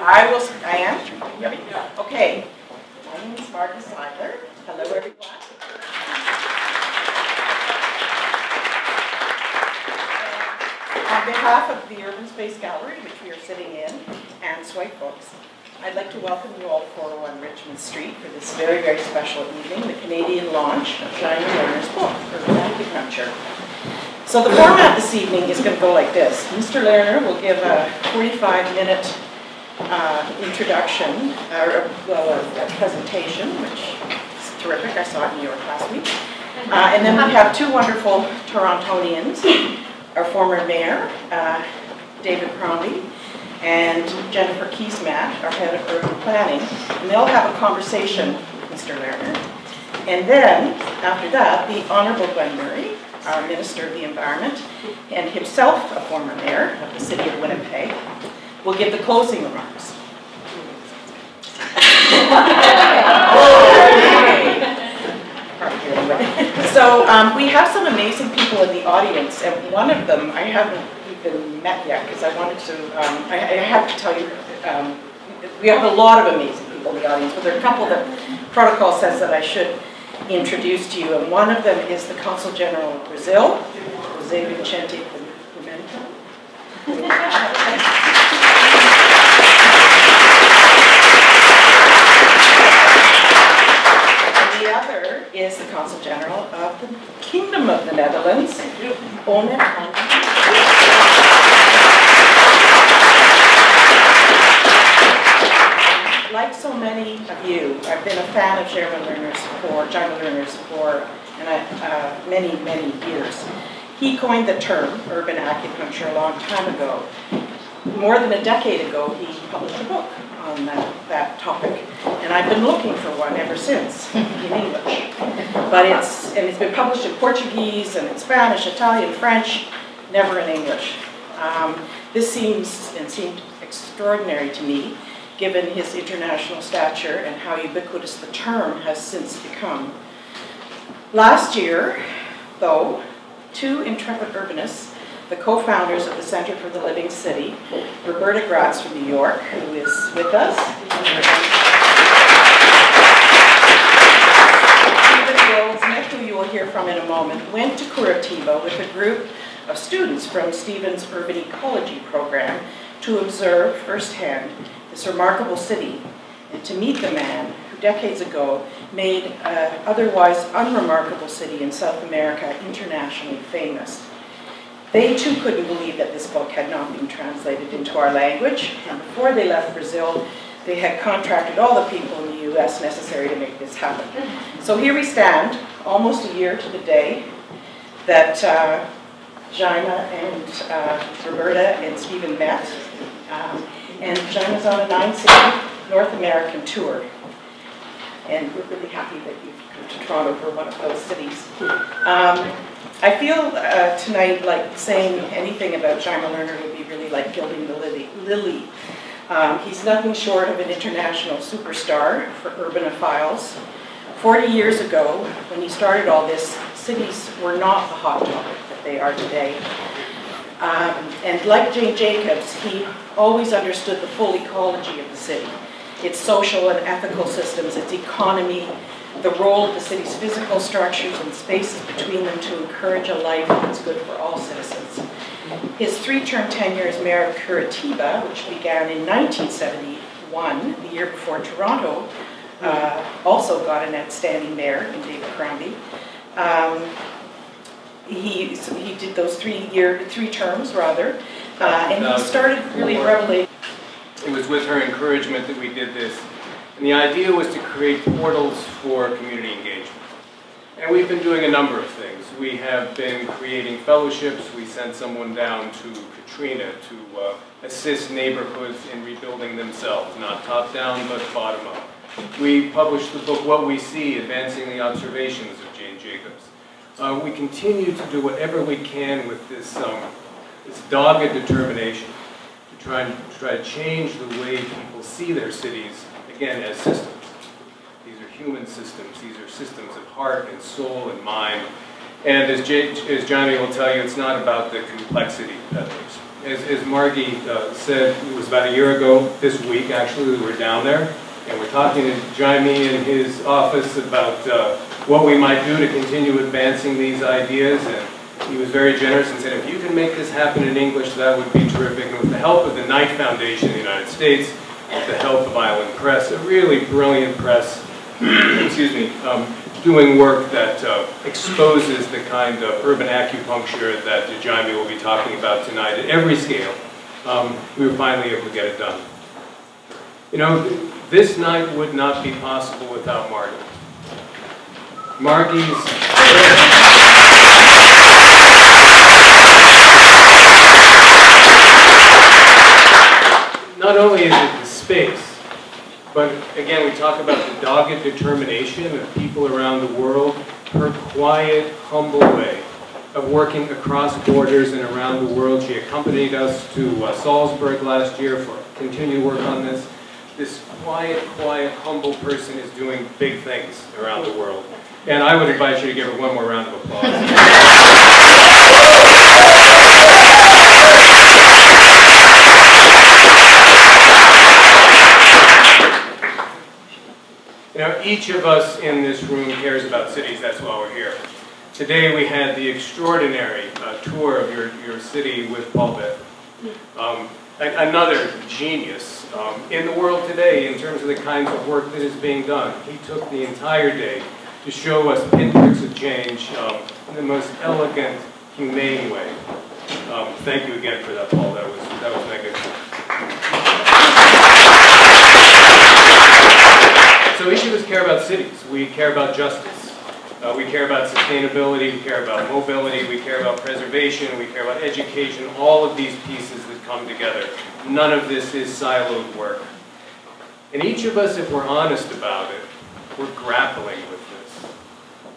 I am? Yep. Okay. My name is Margie Zeidler. Hello, everyone. On behalf of the Urban Space Gallery, which we are sitting in, and Swipe Books, I'd like to welcome you all to 401 Richmond Street for this very, very special evening, the Canadian launch of Jaime Lerner's book, Urban Acupuncture. So the format this evening is going to go like this. Mr. Lerner will give a 45-minute introduction, a presentation, which is terrific. I saw it in New York last week. And then we have two wonderful Torontonians, our former mayor, David Crombie, and Jennifer Keesmaat, our head of urban planning. And they'll have a conversation with Mr. Lerner. And then, after that, the Honorable Glen, our Minister of the Environment, and himself a former mayor of the city of Winnipeg, will give the closing remarks. So we have some amazing people in the audience, and one of them I haven't even met yet because I wanted to, I have to tell you, we have a lot of amazing people in the audience, but there are a couple that protocol says that I should introduce to you, and one of them is the Consul General of Brazil, José Vicente Pimenta. And the other is the Consul General of the Kingdom of the Netherlands, Like so many of you, I've been a fan of Jaime Lerner's for many, many years. He coined the term urban acupuncture a long time ago. More than a decade ago, he published a book on that topic, and I've been looking for one ever since in English. But it's been published in Portuguese and in Spanish, Italian, French, never in English. This seemed extraordinary to me, given his international stature and how ubiquitous the term has since become. Last year, though, two intrepid urbanists, the co-founders of the Center for the Living City, Roberta Gratz from New York, who is with us, Stephen Goldsmith, who you will hear from in a moment, went to Curitiba with a group of students from Stephen's Urban Ecology program to observe firsthand this remarkable city and to meet the man who decades ago made an otherwise unremarkable city in South America internationally famous. They too couldn't believe that this book had not been translated into our language, and before they left Brazil, they had contracted all the people in the US necessary to make this happen. So here we stand, almost a year to the day that Jaime and Roberta and Stephen met. And Jaime's on a 9-city North American tour. And we're really happy that you've come to Toronto for one of those cities. I feel tonight like saying anything about Jaime Lerner would be really like gilding the lily. He's nothing short of an international superstar for urbanophiles. 40 years ago, when he started all this, cities were not the hot topic that they are today. And like Jane Jacobs, he always understood the full ecology of the city, its social and ethical systems, its economy, the role of the city's physical structures and spaces between them to encourage a life that's good for all citizens. His three-term tenure as mayor of Curitiba, which began in 1971, the year before Toronto, also got an outstanding mayor in David Crombie. He did those three terms, rather, and he started really reveling. It was with her encouragement that we did this. And the idea was to create portals for community engagement. And we've been doing a number of things. We have been creating fellowships. We sent someone down to Katrina to assist neighborhoods in rebuilding themselves, not top-down, but bottom-up. We published the book, What We See, Advancing the Observations of Jane Jacobs. We continue to do whatever we can with this dogged determination to try to change the way people see their cities, again, as systems. These are human systems. These are systems of heart and soul and mind. And as Jaime will tell you, it's not about the complexity of others. As Margie said, it was about a year ago this week, actually, we were down there, and we're talking to Jaime in his office about what we might do to continue advancing these ideas, and he was very generous and said, if you can make this happen in English, that would be terrific. And with the help of the Knight Foundation in the United States, with the help of Island Press, a really brilliant press, excuse me, doing work that exposes the kind of urban acupuncture that Jaime will be talking about tonight at every scale, we were finally able to get it done. You know, this night would not be possible without Margie. Margie's... Not only is it the space, but again, we talk about the dogged determination of people around the world, her quiet, humble way of working across borders and around the world. She accompanied us to Salzburg last year for continued work on this. This quiet, humble person is doing big things around the world. And I would invite you to give her one more round of applause. You know, each of us in this room cares about cities, that's why we're here. Today we had the extraordinary tour of your city with Paul Beth. Another genius in the world today in terms of the kinds of work that is being done. He took the entire day to show us pinpricks of change in the most elegant, humane way. Thank you again for that, Paul. That was magnificent. So each of us care about cities. We care about justice. We care about sustainability. We care about mobility. We care about preservation. We care about education. All of these pieces that come together. None of this is siloed work. And each of us, if we're honest about it, we're grappling with this.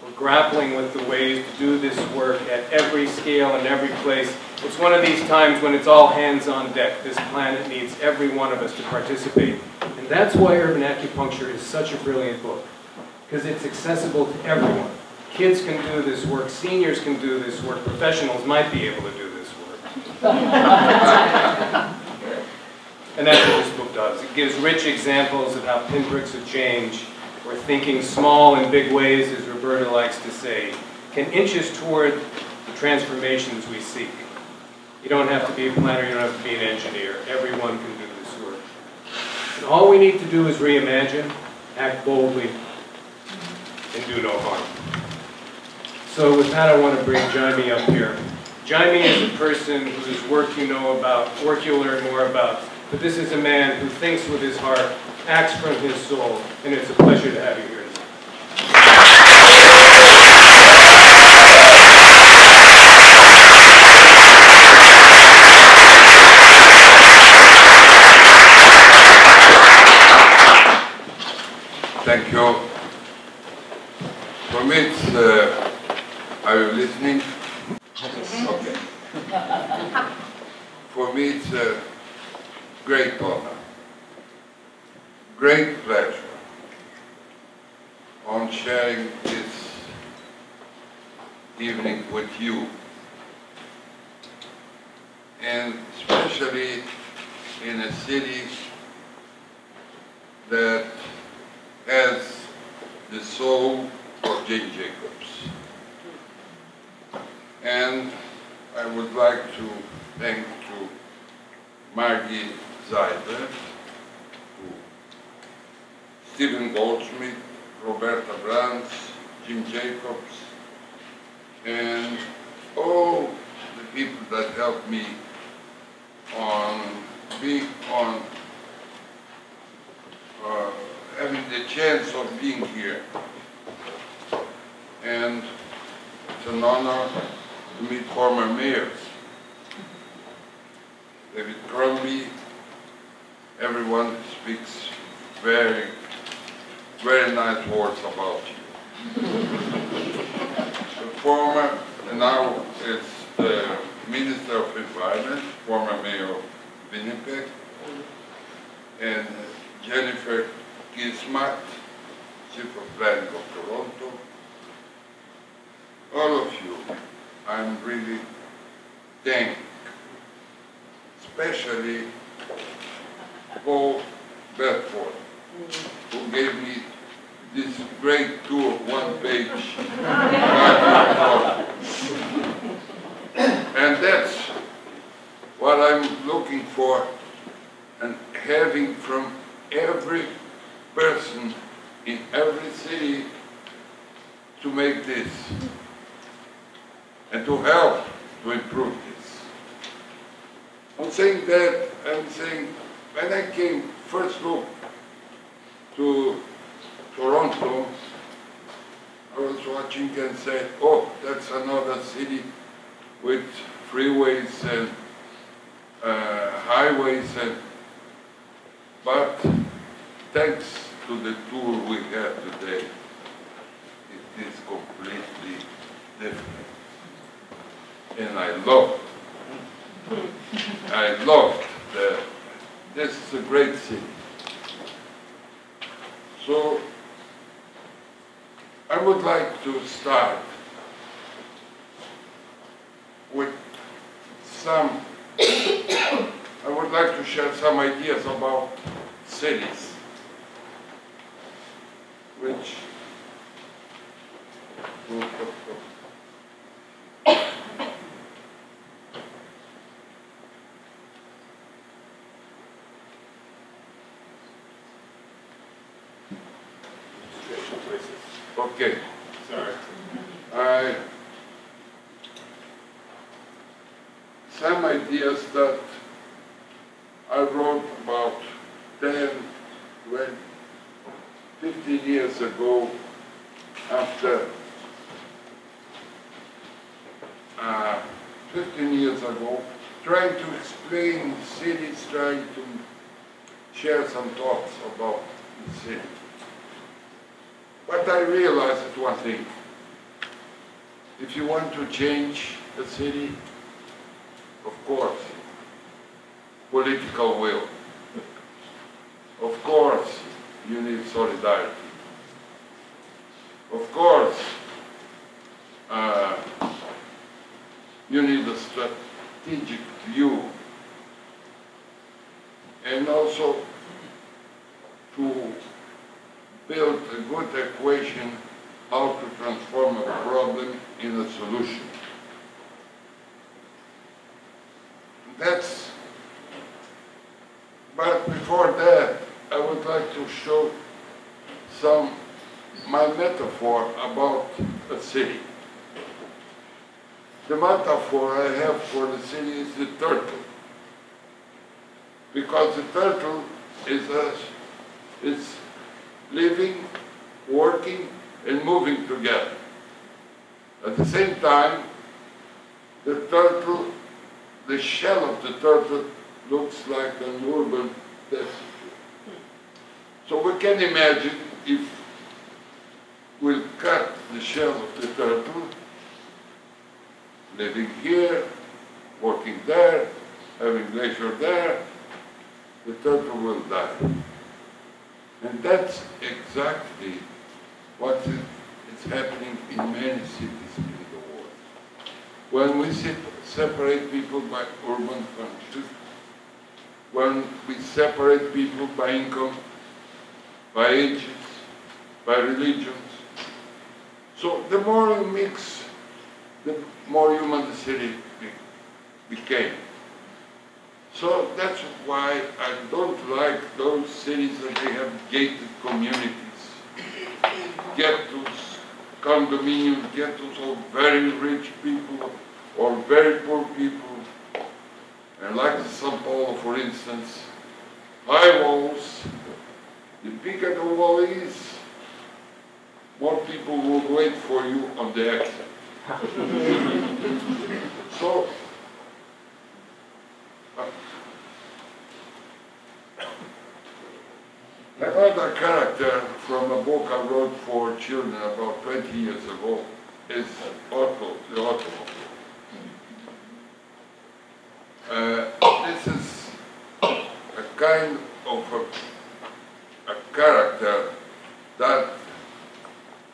We're grappling with the ways to do this work at every scale and every place. It's one of these times when it's all hands on deck. This planet needs every one of us to participate. And that's why Urban Acupuncture is such a brilliant book, because it's accessible to everyone. Kids can do this work, seniors can do this work, professionals might be able to do this work. And that's what this book does. It gives rich examples of how pinpricks of change, or thinking small in big ways, as Roberta likes to say, can inch us toward the transformations we seek. You don't have to be a planner, you don't have to be an engineer. Everyone can do this work. And all we need to do is reimagine, act boldly, and do no harm. So with that, I want to bring Jaime up here. Jaime is a person whose work you know about, work you'll learn more about, but this is a man who thinks with his heart, acts from his soul, and it's a pleasure to have you here. Thank you. For me, it's, are you listening? Okay. For me, it's a great honor, great pleasure on sharing this evening with you, and especially in a city that has the soul of Jane Jacobs. And I would like to thank to Margie Zeidler, to Stephen Goldschmidt, Roberta Brands, Jim Jacobs, and all the people that helped me on being on having the chance of being here. And it's an honor to meet former mayors. David Crombie, everyone speaks very, very nice words about you. The former, and now it's the Minister of Environment, former Mayor of Winnipeg, and Jennifer Keesmaat, Chief of Planning of Toronto. All of you, I'm really thankful especially Paul Bedford, who gave me this great tour, one-page. And that's what I'm looking for and having from every person in every city to make this and to help to improve this. I'm saying when I came first look to Toronto, I was watching and said, oh, that's another city with freeways and highways, but thanks to the tour we have today, it is completely different. And I love that this is a great city. So I would like to start with I would like to share some ideas about cities, which okay. Sorry. Some ideas that I wrote about 10, 20, 15 years ago after 15 years ago, trying to explain cities, trying to share some thoughts about the city. But I realized one thing. If you want to change a city, of course, political will. Of course, you need solidarity. Of course, you need a strategic view. And also to build a good equation how to transform a problem in a solution. But before that, I would like to show my metaphor about a city. The metaphor I have for the city is the turtle. Because the turtle is living, working, and moving together. At the same time, the shell of the turtle looks like an urban desert. So we can imagine if we'll cut the shell of the turtle, living here, working there, having leisure there, the turtle will die. And that's exactly what is happening in many cities in the world. When we separate people by urban functions, when we separate people by income, by ages, by religions. So the more you mix, the more human the city became. So that's why I don't like those cities that they have gated communities, ghettos, condominiums, ghettos of very rich people or very poor people. And like São Paulo, for instance, high walls. The bigger the wall is, more people will wait for you on the exit. So, another character from a book I wrote for children about 20 years ago is Otto, the automobile. This is a kind of a character that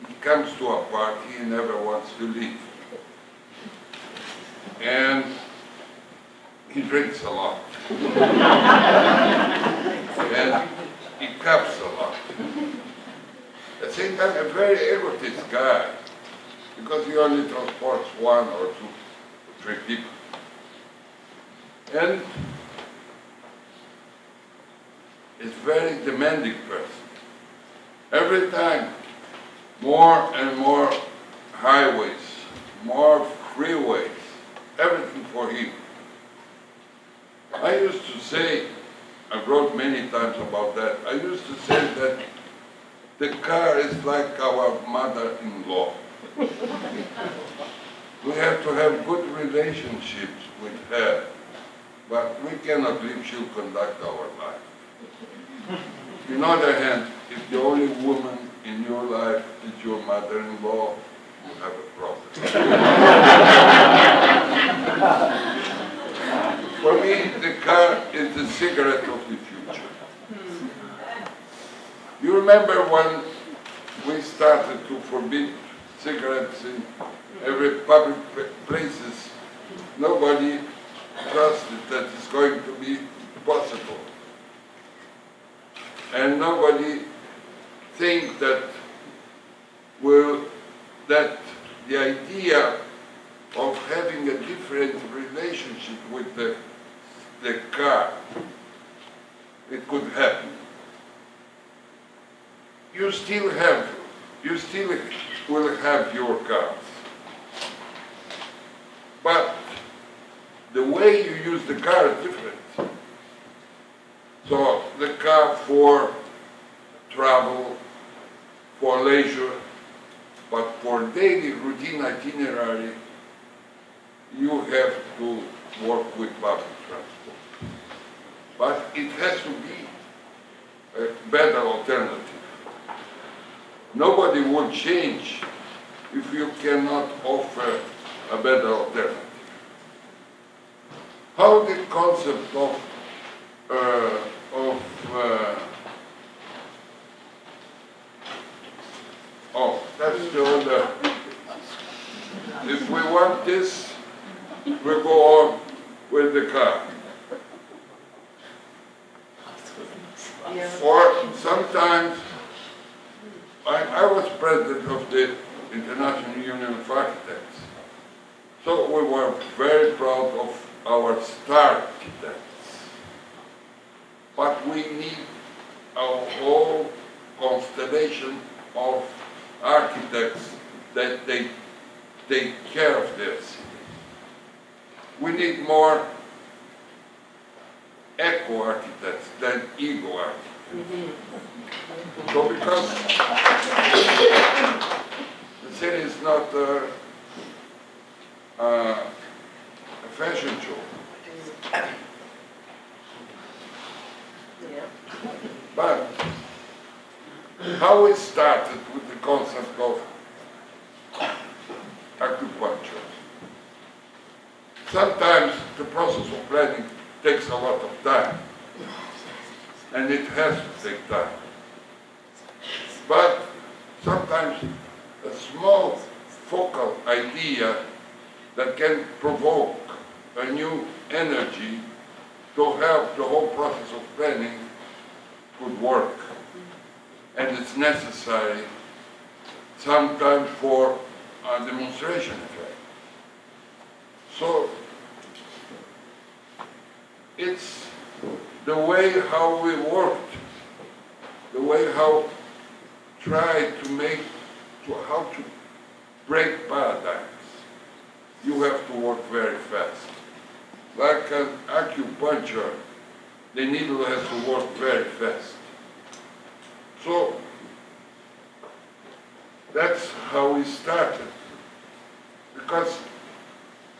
he comes to a party and never wants to leave. And he drinks a lot. And he caps a lot. At the same time, a very egotist guy, because he only transports 1 or 2 or 3 people. And is very demanding person. Every time, more and more highways, more freeways, everything for him. I used to say, I wrote many times about that, I used to say that the car is like our mother-in-law. We have to have good relationships with her, but we cannot believe she'll conduct our life. On the other hand, if the only woman in your life is your mother-in-law, you have a problem. For me, the car is the cigarette of the future. You remember when we started to forbid cigarettes in every public places, nobody trusted that it's going to be possible. And nobody think that the idea of having a different relationship with the car, it could happen. You still will have your cars. But the way you use the car is different. So the car for travel, for leisure, but for daily routine itinerary, you have to work with public transport. But it has to be a better alternative. Nobody will change if you cannot offer a better alternative. How the concept of that's the other. If we want this, we go on with the car. Or sometimes, I was president of the International Union of Architects. So we were very proud of our star architects. But we need a whole constellation of architects that they take care of their city. We need more eco-architects than ego-architects. Mm-hmm. So because the city is not a fashion show. Yeah. But how we started with the concept of acupuncture. Sometimes the process of planning takes a lot of time, and it has to take time. But sometimes a small focal idea that can provoke a new energy to help the whole process of planning could work. And it's necessary sometimes for a demonstration effect. So it's the way how we worked, the way how try to make, how to break paradigms. You have to work very fast. Like an acupuncture, the needle has to work very fast. So that's how we started. Because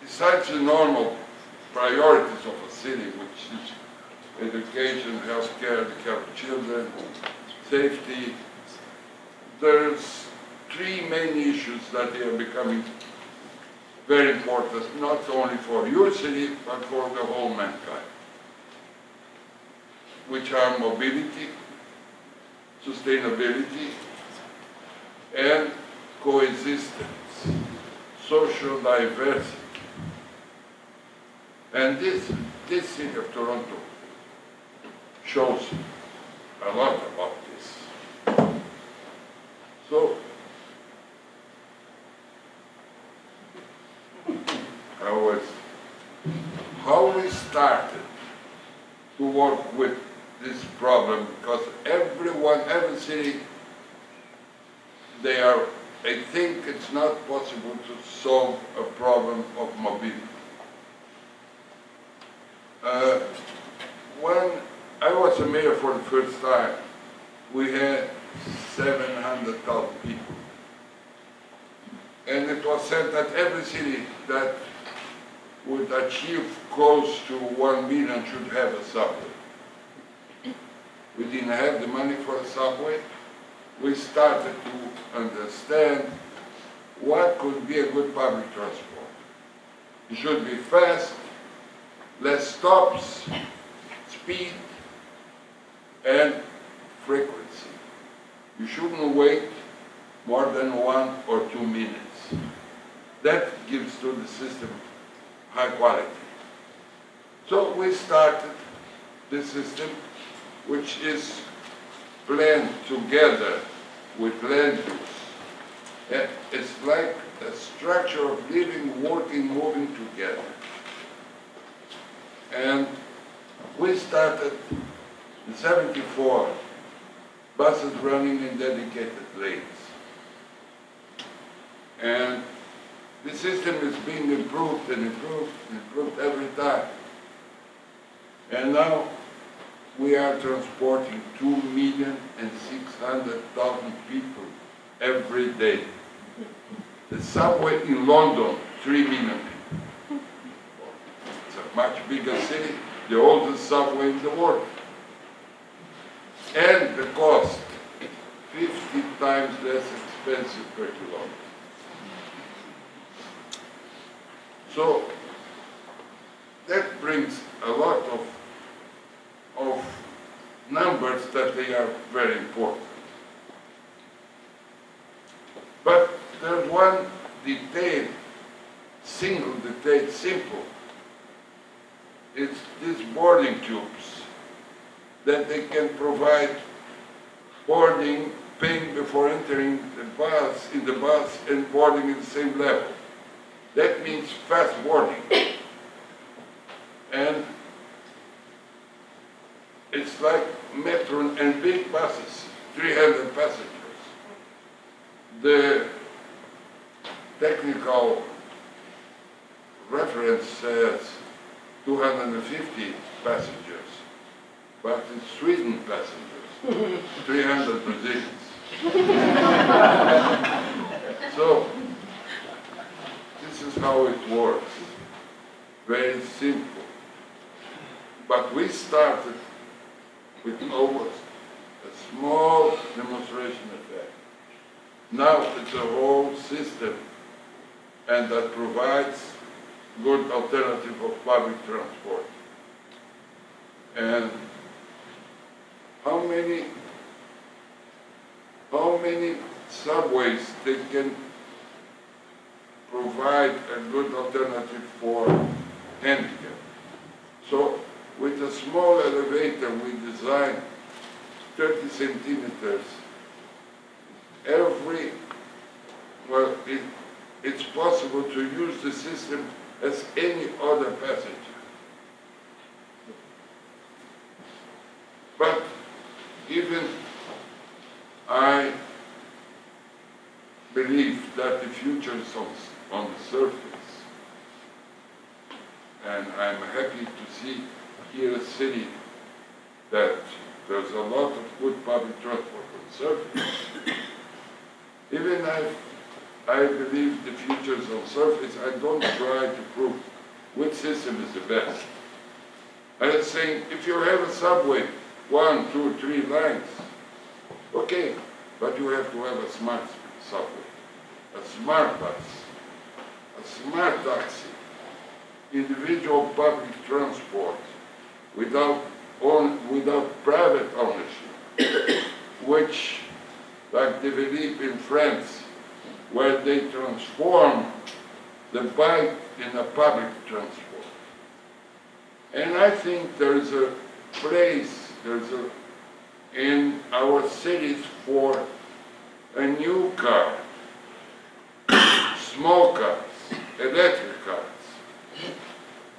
besides the normal priorities of a city, which is education, healthcare, the care of children, safety, there's three main issues that are becoming very important, not only for your city, but for the whole mankind, which are mobility, sustainability, and coexistence, social diversity. And this this city of Toronto shows a lot about this. So, how we started to work with this problem, because every city, I think it's not possible to solve a problem of mobility. When I was a mayor for the first time, we had 700,000 people. And it was said that every city that would achieve close to 1 million should have a subway. We didn't have the money for a subway. We started to understand what could be a good public transport. It should be fast, less stops, speed, and frequency. You shouldn't wait more than 1 or 2 minutes. That gives to the system high quality. So we started the system, which is blend together with land use. It's like a structure of living, working, moving together. And we started in '74, buses running in dedicated lanes. And the system is being improved and improved and improved every time. And now we are transporting 2,600,000 people every day. The subway in London, 3 million people. It's a much bigger city, the oldest subway in the world. And the cost, 50 times less expensive per kilometer. So that brings a lot of numbers that they are very important. But there's one detail, single detail, simple. It's these boarding tubes that they can provide boarding, paying before entering the bus, and boarding at the same level. That means fast boarding. And it's like metro and big buses, 300 passengers. The technical reference says 250 passengers, but in Sweden passengers, 300 Brazilians. So, this is how it works. Very simple. But we started with almost a small demonstration effect. Now it's a whole system, and that provides good alternative of public transport. And how many subways they can provide a good alternative for handicap. So with a small elevator we designed 30 centimeters. It's possible to use the system as any other passenger. But even I believe that the future is on the surface. And I'm happy to see here a city that there's a lot of good public transport on the surface. Even if I believe the future is on the surface, I don't try to prove which system is the best. I'm saying, if you have a subway, 1, 2, 3 lines, okay, but you have to have a smart subway, a smart bus, a smart taxi, individual public transport without private ownership, which, like they believe in France, where they transform the bike in a public transport. And I think there's a place, in our cities for a new car, small cars, electric cars,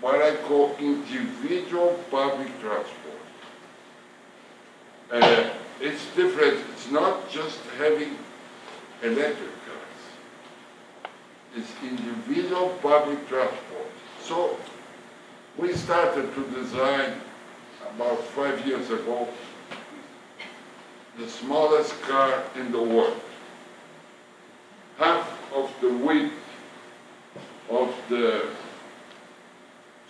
what I call individual public transport. It's different. It's not just having electric cars. It's individual public transport. So we started to design about 5 years ago the smallest car in the world. Half of the width of the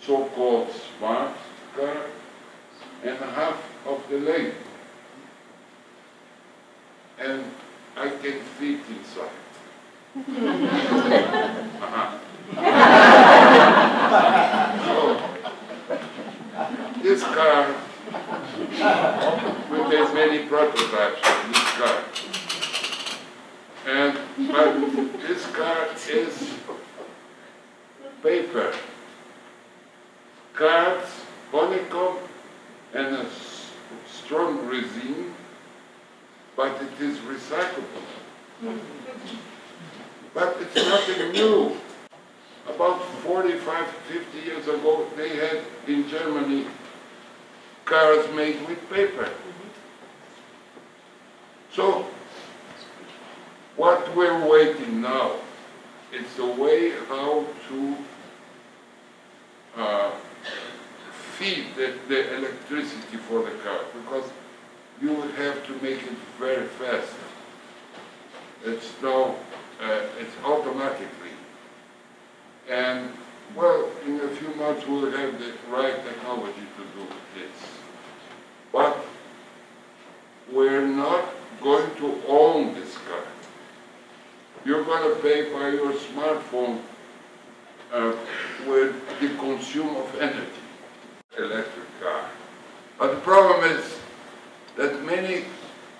so-called smart car and half of the length. And I can fit inside. So, this car, we made many prototypes of this car. But this car is paper, cards, honeycomb, and a strong resin, but it is recyclable. But it's nothing new. About 45, 50 years ago, they had in Germany cars made with paper. So, what we're waiting now, it's a way how to feed the electricity for the car, because you have to make it very fast. It's now, it's automatically. And, well, in a few months we'll have the right technology to do this. But we're not going to own this car. You're going to pay by your smartphone with the consume of energy, electric car. But the problem is that many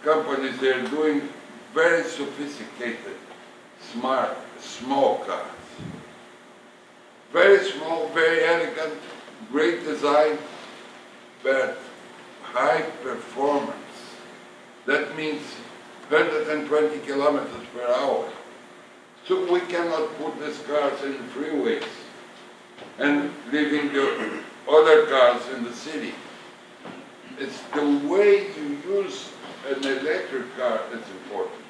companies, they're doing very sophisticated, smart, small cars. Very small, very elegant, great design, but high performance. That means 120 kilometers per hour. So we cannot put these cars in freeways and leaving the other cars in the city. It's the way you use an electric car that's important.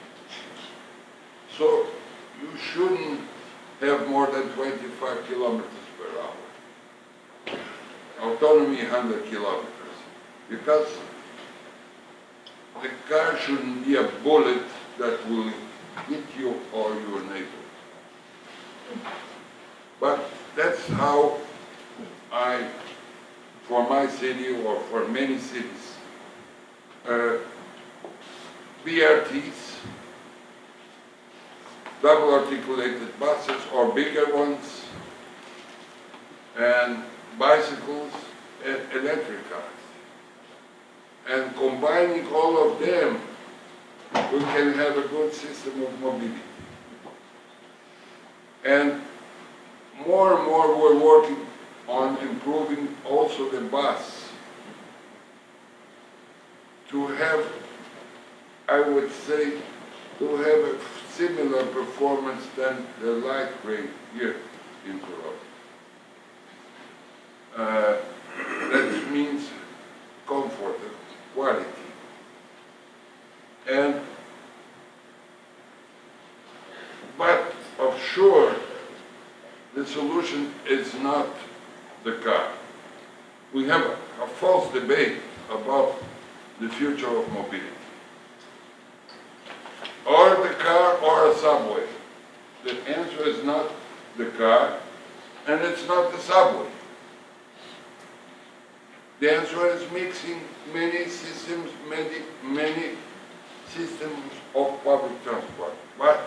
So you shouldn't have more than 25 kilometers per hour. Autonomy 100 kilometers. Because the car shouldn't be a bullet that will hit you or your neighbor. But that's how for my city or for many cities, BRTs, double articulated buses or bigger ones, and bicycles and electric cars. And combining all of them, we can have a good system of mobility. And more we're working on improving also the bus to have, I would say, to have a similar performance than the light rail here in Toronto. That means comfort, quality. But of sure, the solution is not the car. We have a false debate about the future of mobility. Or the car or a subway. The answer is not the car, and it's not the subway. The answer is mixing many systems, many systems of public transport. But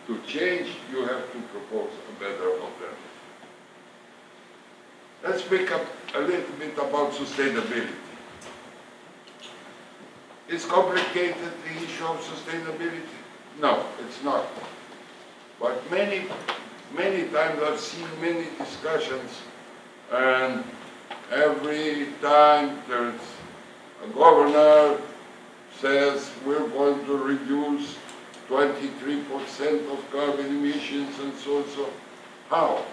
to change, you have to propose a better alternative. Let's speak a little bit about sustainability. Is complicated, the issue of sustainability? No, it's not. But many times I've seen many discussions and every time there's a governor says we're going to reduce 23% of carbon emissions and so and so. How?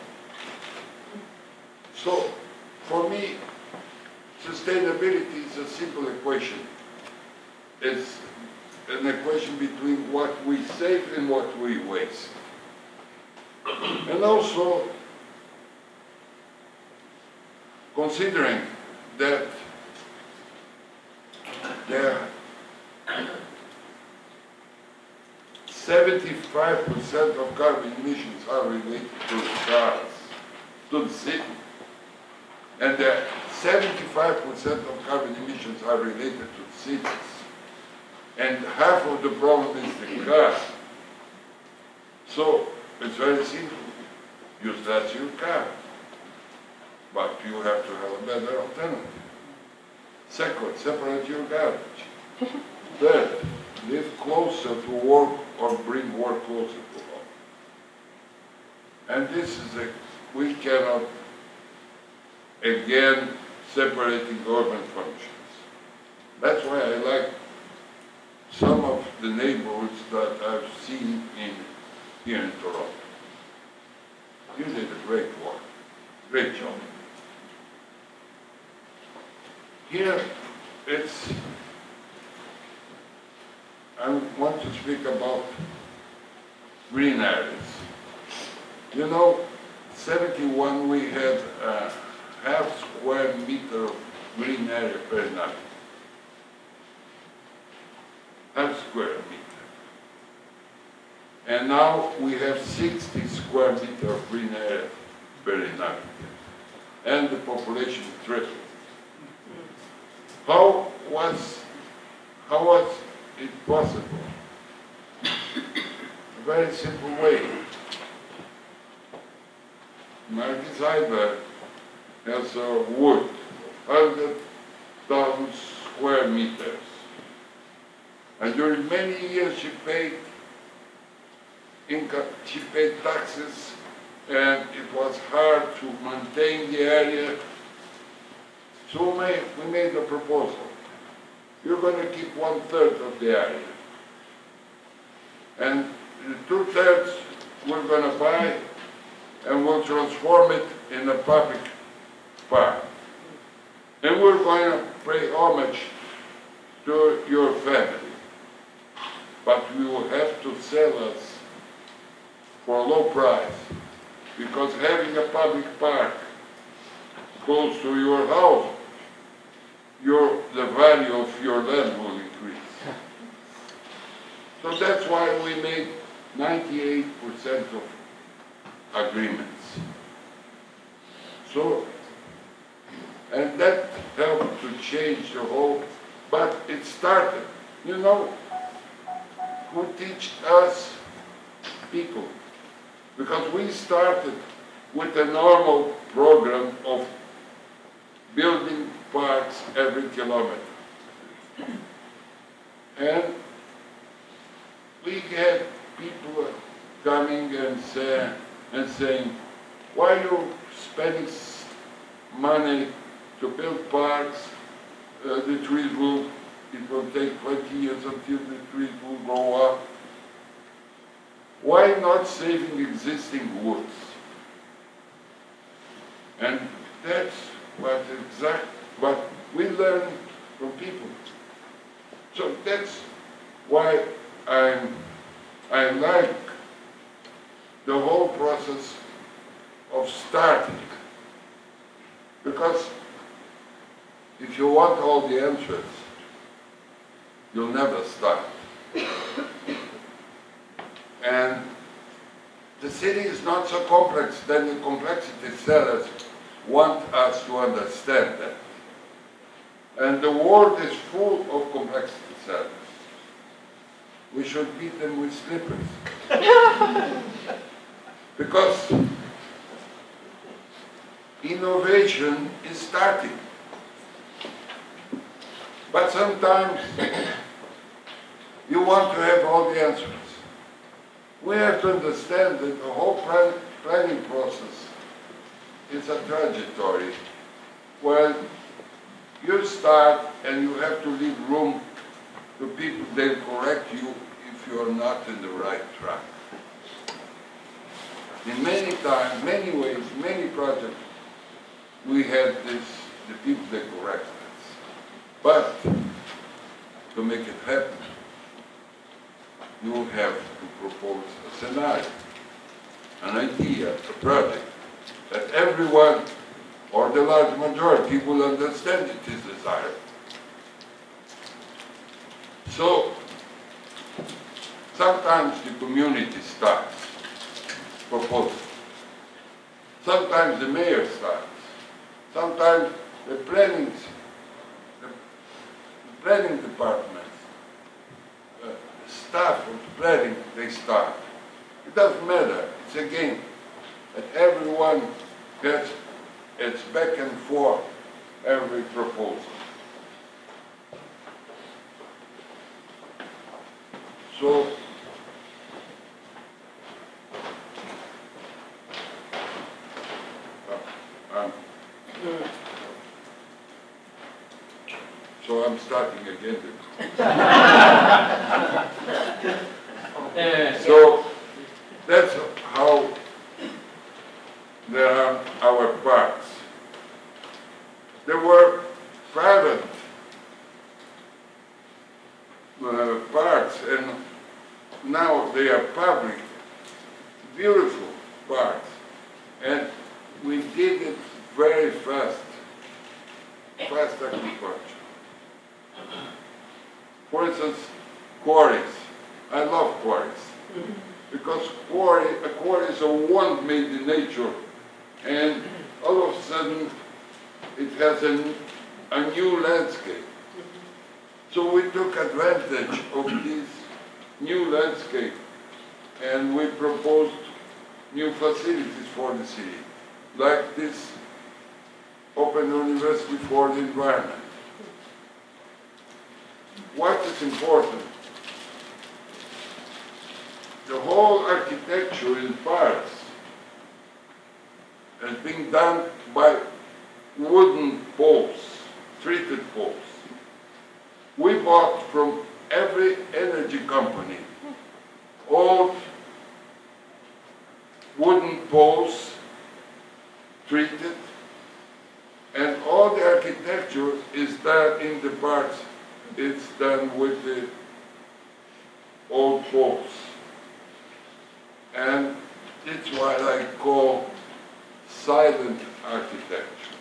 So, for me, sustainability is a simple equation. It's an equation between what we save and what we waste. And also, considering that there 75% of carbon emissions are related to cars, to the city, and that 75% of carbon emissions are related to cities, and half of the problem is the car. So it's very simple. Use less your car, but you have to have a better alternative. Second, separate your garbage. Third, live closer to work or bring work closer to home. And this is we cannot, again, separating urban functions. That's why I like some of the neighborhoods that I've seen here in Toronto. You did a great work, great job. Here, I want to speak about green areas. You know, 71 we had a half square meter of green area per night. Half square meter. And now we have 60 square meters of green area per night. And the population tripled. How was it possible? A very simple way. Margie Zeidler has a wood of 100,000 square meters. And during many years she paid taxes, and it was hard to maintain the area. So we made a proposal. You're going to keep 1/3 of the area. And the 2/3 we're going to buy and we'll transform it in a public park. And we're going to pay homage to your family. But you will have to sell us for a low price, because having a public park close to your house, the value of your land will increase. So that's why we made 98% of agreements. So, and that helped to change the whole, but it started, you know, who teach us? People. Because we started with a normal program of building parks every kilometer. And we had people coming and saying, why are you spending money to build parks? The trees it will take 20 years until the trees will grow up. Why not saving existing woods? And that's what we learn from people. So that's why I like the whole process of starting. Because if you want all the answers, you'll never start. And the city is not so complex, then the complexity sellers want us to understand that. And the world is full of complexity sellers. We should beat them with slippers. Because innovation is starting. But sometimes you want to have all the answers. We have to understand that the whole planning process is a trajectory Well, you start and you have to leave room to people, they'll correct you if you're not in the right track. In many times, many ways, many projects, we had this, the people that correct us. But to make it happen, you have to propose a scenario, an idea, a project, that everyone, or the large majority, will understand it is desired. So, sometimes the community starts proposing. Sometimes the mayor starts. Sometimes the planning department, the staff of planning, they start. It doesn't matter. It's a game. And everyone gets its back and forth every proposal. So, I'm starting again. So that's how there are our parks. There were private parks, and now they are public, beautiful parks. And we did it very fast, fast agriculture. For instance, quarries. I love quarries. Because a quarry is a wand made in nature, and all of a sudden it has a new landscape. So we took advantage of this new landscape, and we proposed new facilities for the city, like this Open University for the Environment. What is important? The whole architecture in parks has been done by wooden poles, treated poles. We bought from every energy company old wooden poles, treated, and all the architecture is done in the parks. It's done with the old poles. And it's what I call silent architecture.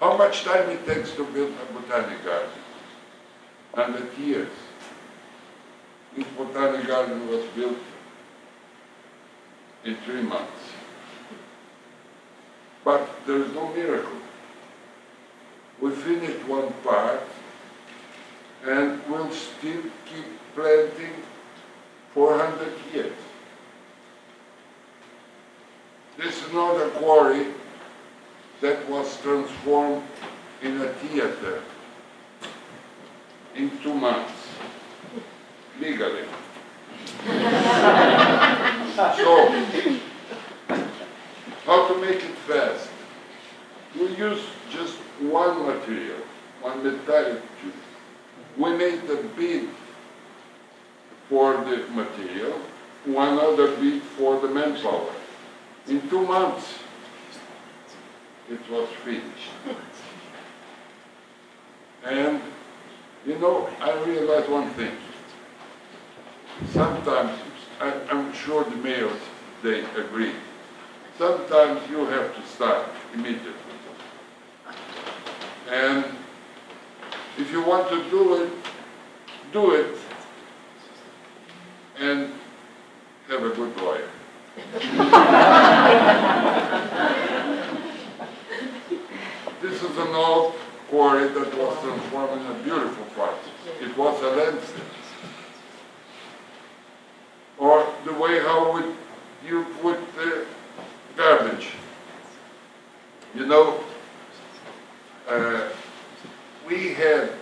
How much time it takes to build a botanic garden? 100 years. This botanic garden was built in 3 months. But there is no miracle. We finished one part, and we'll still keep planting for 100 years. This is another quarry that was transformed in a theater in 2 months, legally. So, how to make it fast? We use just one material, one metallic tube. We made a bid for the material, one other bid for the manpower. In 2 months, it was finished. And, you know, I realized one thing. Sometimes, I'm sure the mayors, they agree. Sometimes you have to start immediately. And if you want to do it, and have a good lawyer. This is an old quarry that was transformed in a beautiful park. It was a landscape. Or the way how you put the garbage. You know, we had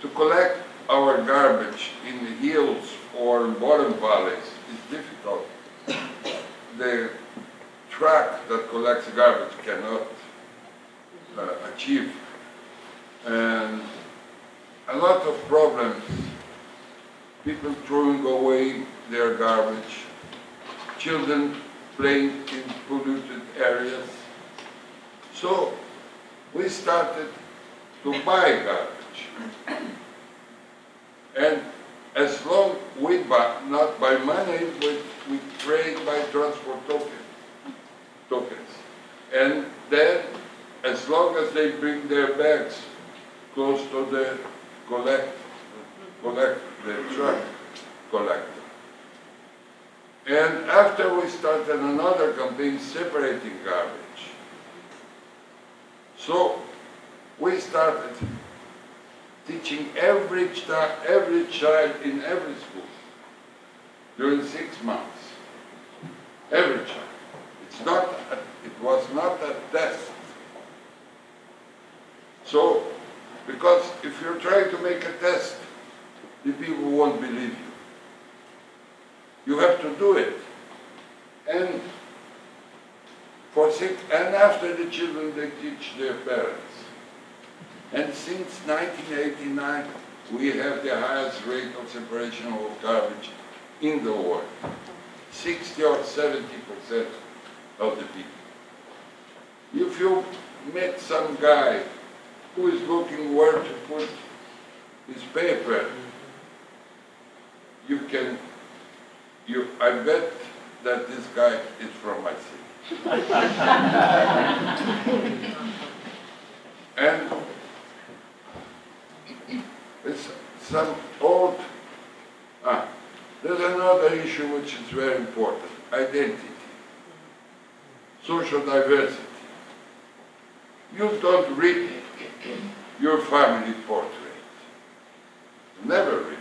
to collect our garbage in the hills or in bottom valleys. It's difficult. The truck that collects garbage cannot achieve. And a lot of problems, people throwing away their garbage, children playing in polluted areas. So we started to buy garbage. And as long we buy, not by money, but we trade by transport tokens. And then, as long as they bring their bags close to the the truck collector. And after we started another campaign separating garbage. So we started teaching every child in every school during 6 months. Every child. It was not a test. So, because if you're trying to make a test, the people won't believe you. You have to do it. And after the children, they teach their parents. And since 1989, we have the highest rate of separation of garbage in the world. 60 or 70% of the people. If you met some guy who is looking where to put his paper, I bet that this guy is from my city. And it's some old, there's another issue which is very important, identity, social diversity. You don't read your family portrait. Never read.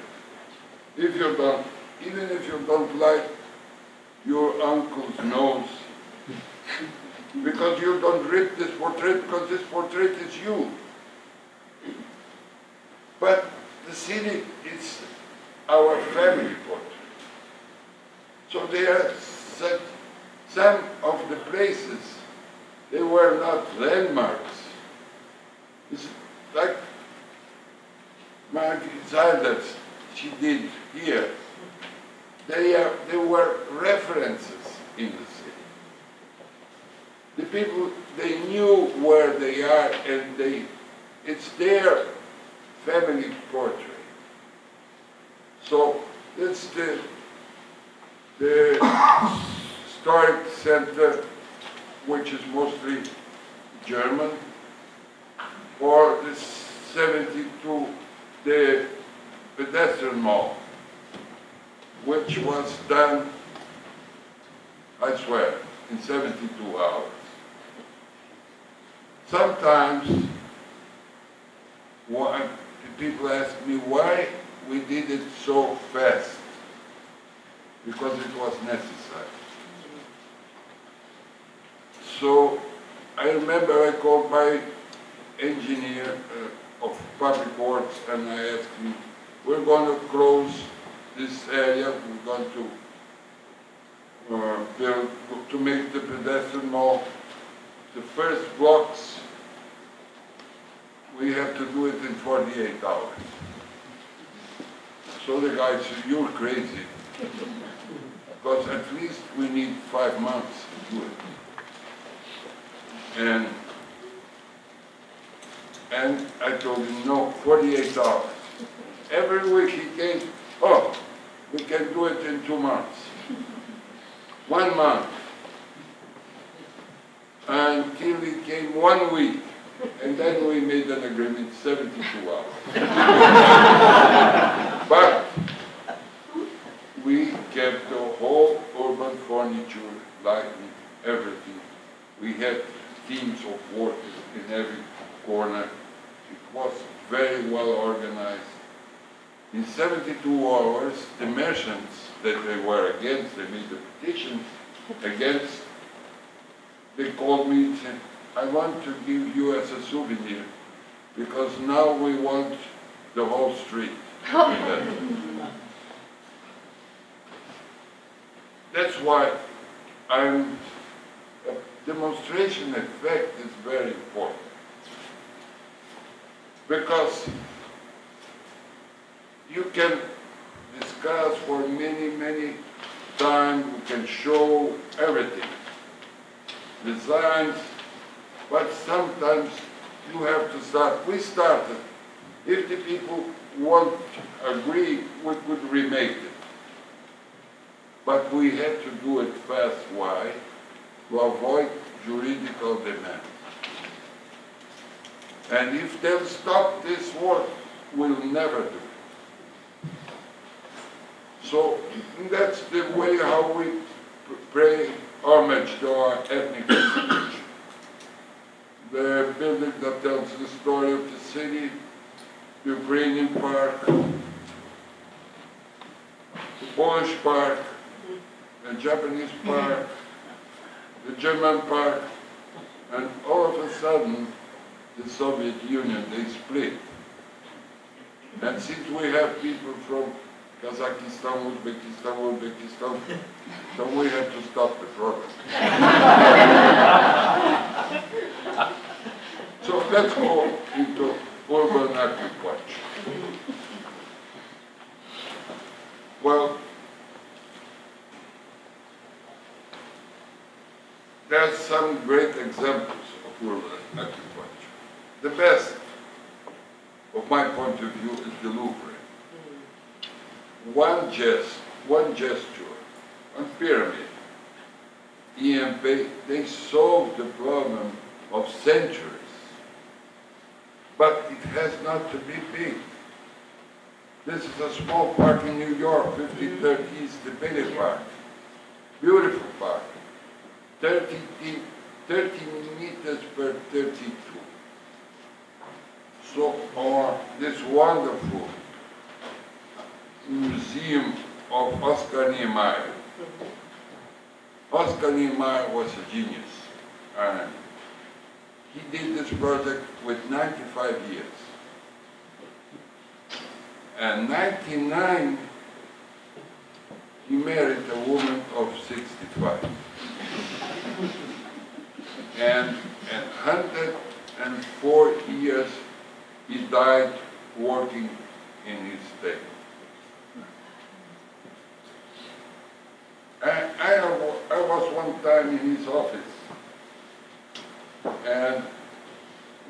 If you don't, even if you don't like your uncle's nose, because you don't read this portrait, because this portrait is you. But the city is our family portrait. So there are some of the places, they were not landmarks. It's like Margie Zeidler, she did here. They were references in the city. The people, they knew where they are, and it's their family portrait. So that's the historic center, which is mostly German, or the 72, the pedestrian mall, which was done, I swear, in 72 hours. Sometimes people ask me why we did it so fast, because it was necessary. So I remember I called my engineer of public works and I asked him, we're going to close this area, we're going to build, to make the pedestrian mall. The first blocks, we have to do it in 48 hours. So the guy said, you're crazy, because at least we need 5 months to do it. And I told him, no, 48 hours. Every week he came, oh, we can do it in 2 months. 1 month. Until he came 1 week. And then we made an agreement, 72 hours. But we kept the whole urban furniture, lighting, everything. We had teams of workers in every corner. It was very well organized. In 72 hours, the merchants that they were against, they made a petition against, they called me and said, I want to give you as a souvenir, because now we want the whole street. That's why I'm a demonstration effect is very important. Because you can discuss for many times, you can show everything, designs, but sometimes you have to start. We started. If the people won't agree, we could remake it. But we had to do it fast. Why? To avoid juridical demands. And if they'll stop this work, we'll never do it. So that's the way how we pay homage to our ethnic heritage. The building that tells the story of the city, the Ukrainian Park, the Polish Park, the Japanese Park, the German Park, and all of a sudden, the Soviet Union, they split. And since we have people from Kazakhstan, Uzbekistan, so we had to stop the program. So let's go into urban acupuncture. Well, there are some great examples of urban acupuncture. The best, of my point of view, is the Louvre. One gesture, one pyramid, EMP, they solved the problem of centuries. But it has not to be big. This is a small park in New York, 53rd East, the Bailey Park. Beautiful park. 30 meters per 32. So, this wonderful museum of Oscar Niemeyer. Oscar Niemeyer was a genius. And he did this project with 95 years. And 99, he married a woman of 65. And 104 years, he died working in his stable. I was one time in his office, and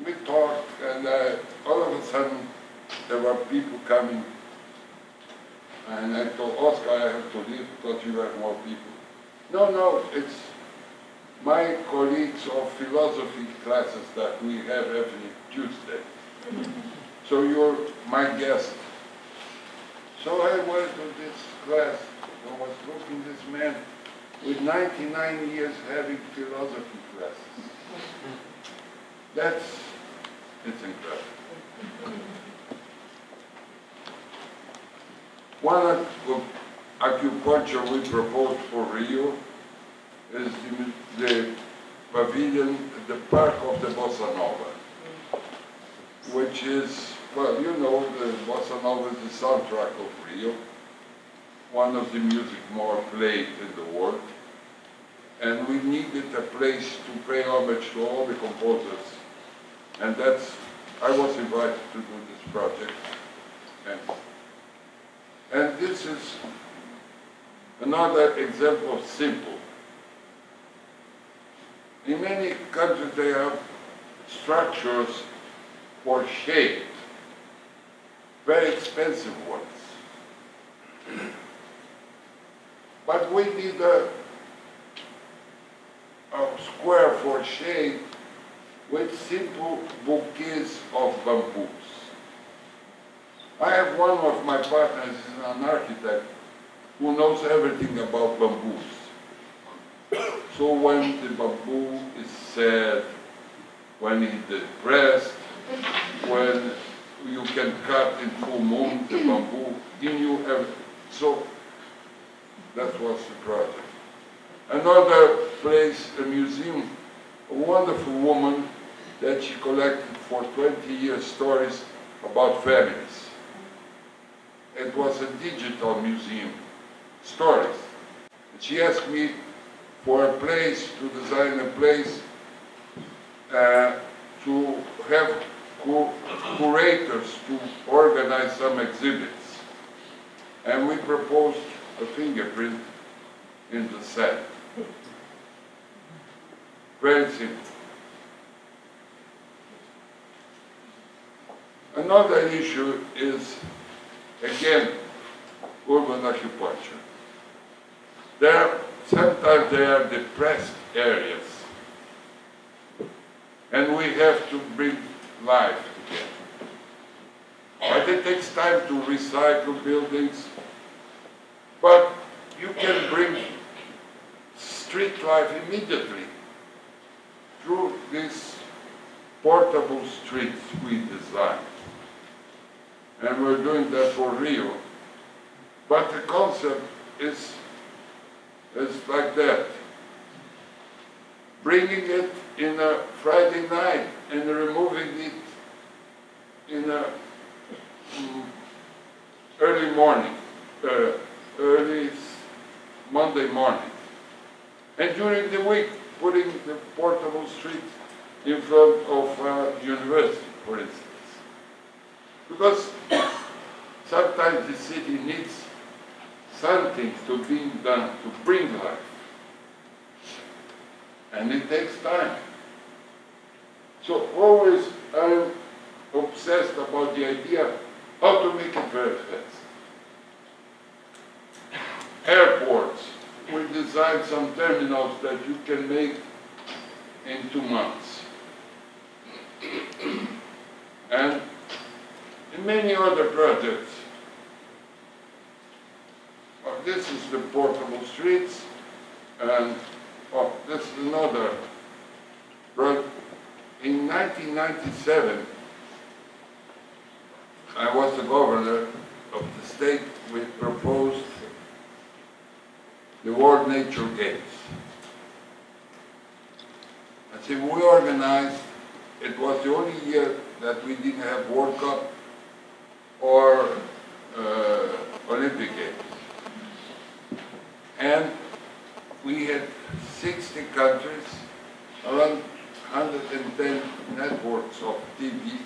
we talked, and all of a sudden there were people coming, and I told Oscar I have to leave because you have more people. No, it's my colleagues of philosophy classes that we have every Tuesday. So you're my guest. So I went to this class. I was looking at this man with 99 years having philosophy classes. It's incredible. One acupuncture we proposed for Rio is the pavilion, the Park of the Bossa Nova, which is, well, you know, the Bossa Nova is the soundtrack of Rio, one of the music more played in the world, and we needed a place to pay homage to all the composers, and I was invited to do this project, and this is another example of simple. In many countries they have structures for shade, very expensive ones. But we did a square for shade with simple bouquets of bamboos. I have one of my partners, is an architect, who knows everything about bamboos. So when the bamboo is sad, when it's depressed, when you can cut in full moon the bamboo, in you everything. So that was the project. Another place, a museum, a wonderful woman that she collected for 20 years stories about families. It was a digital museum, stories. She asked me for a place, to design a place, to have curators to organize some exhibits. And we proposed a fingerprint in the sand. Very simple. Another issue is, again, urban acupuncture. Sometimes there are depressed areas, and we have to bring life together. But it takes time to recycle buildings, but you can bring street life immediately through these portable streets we design. And we're doing that for Rio. But the concept is like that. Bringing it in a Friday night and removing it in a early morning, early Monday morning. And during the week, putting the portable street in front of university, for instance. Because sometimes the city needs something to be done to bring life. And it takes time. So always I'm obsessed about the idea how to make it very fast. Airports, we designed some terminals that you can make in 2 months. And in many other projects, this is the portable streets, and this is another project. In 1997, I was the governor of the state. We proposed the World Nature Games. I said, we organized, it was the only year that we didn't have World Cup or Olympic Games. And we had 60 countries, around 110 networks of TV,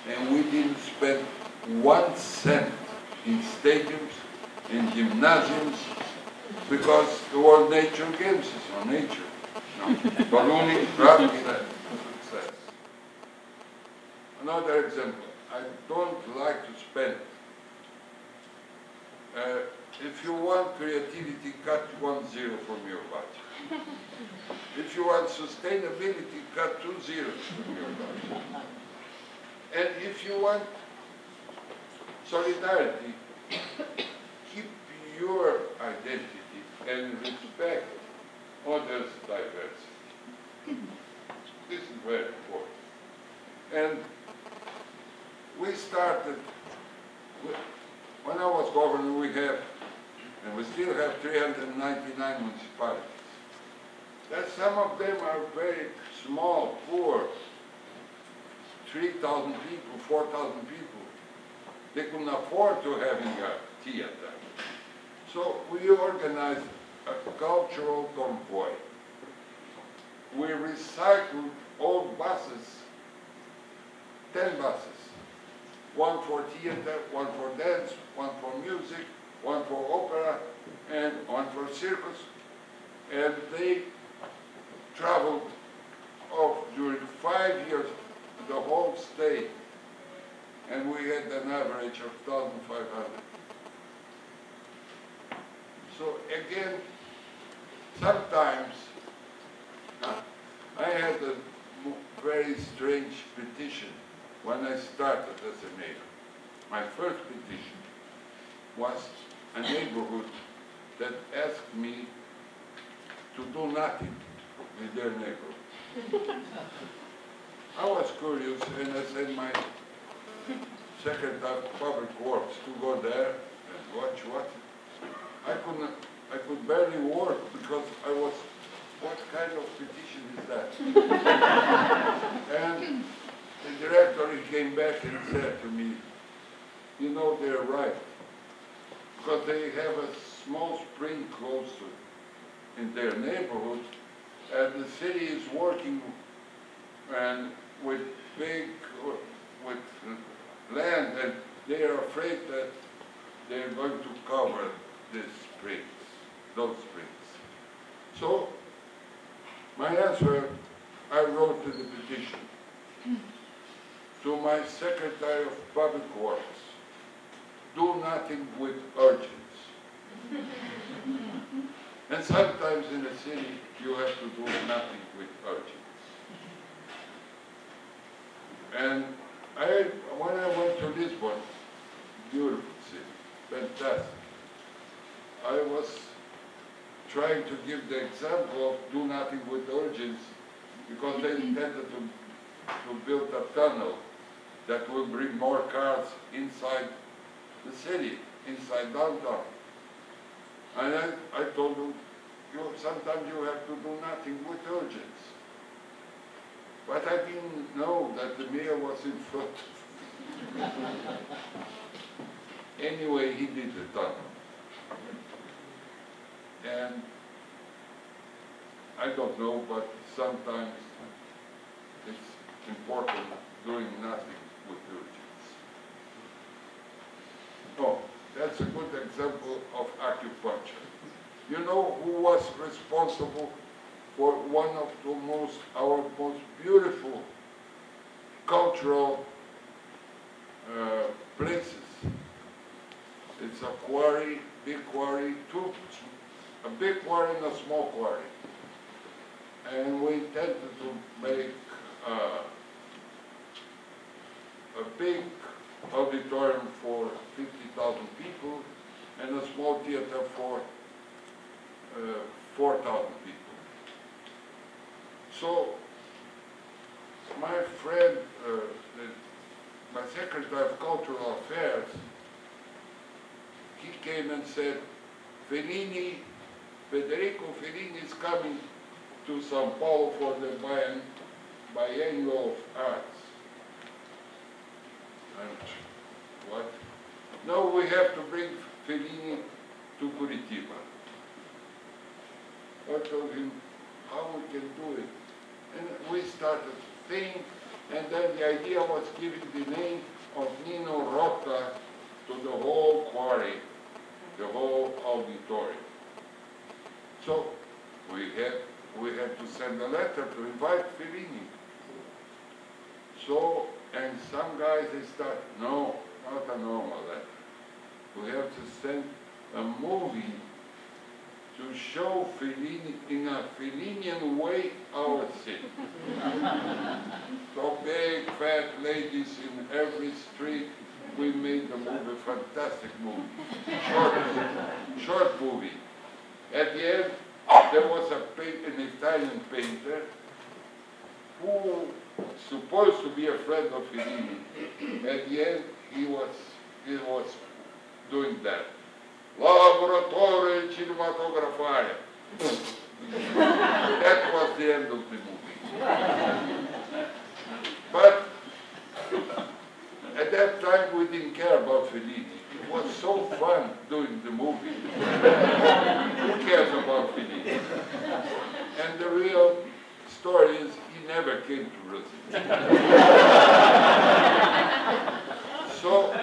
and we didn't spend 1 cent in stadiums, in gymnasiums, because the World Nature Games is on nature. No. Ballooning, rafting, success. Another example, I don't like to spend. If you want creativity, cut 1 zero from your budget. If you want sustainability, cut 2 zeros from your budget. And if you want solidarity, keep your identity and respect others' diversity. This is very important. And we started, when I was governor, we have, and we still have 399 municipalities. That some of them are very small, poor, 3,000 people, 4,000 people. They couldn't afford to having a theater. So we organized a cultural convoy. We recycled old buses, 10 buses. 1 for theater, 1 for dance, 1 for music, 1 for opera, and 1 for circus. And they traveled during 5 years the whole state. And we had an average of 1,500. So again, sometimes I had a very strange petition when I started as a mayor. My first petition was a neighborhood that asked me to do nothing with their neighborhood. I was curious, and I sent my Secretary of Public Works to go there and watch what. I could barely work because I was, what kind of petition is that? And the director, he came back and said to me, you know, they're right. Because they have a small spring close to it. in their neighborhood, and the city is working and with with land, and they are afraid that they're going to cover these springs, those springs. So, my answer, I wrote to the petition to my Secretary of Public Works: do nothing with urgence. And sometimes in a city, you have to do nothing with urgence. And when I went to Lisbon, beautiful city, fantastic, I was trying to give the example of do nothing with urgency, because they intended to build a tunnel that will bring more cars inside the city, inside downtown. And I told them, sometimes you have to do nothing with urgency. But I didn't know that the mayor was in front of me. Anyway, he did the tunnel. And I don't know, but sometimes it's important doing nothing with urgency. Oh, that's a good example of acupuncture. You know who was responsible for one of our most beautiful cultural places? It's a quarry, big quarry, a big quarry and a small quarry. And we intended to make a big auditorium for 50,000 people and a small theater for 4,000 people. So my friend, my Secretary of Cultural Affairs, he came and said, Federico Fellini is coming to São Paulo for the biennial of arts. And what? No, we have to bring Fellini to Curitiba. I told him how we can do it. And we started to think, and then the idea was giving the name of Nino Rota to the whole quarry, the whole auditorium. So we had to send a letter to invite Fellini. So, and some guys, they start, no, not a normal letter. We have to send a movie to show Fellini in a Fellinian way our city. So big, fat ladies in every street, we made the movie, fantastic movie, short movie. At the end, there was an Italian painter who was supposed to be a friend of Fellini. At the end, he was doing that. Laboratorio cinematografare. That was the end of the movie. But at that time, we didn't care about Fellini. It was so fun doing the movie. Who cares about Fellini? And the real story is he never came to Brazil. So,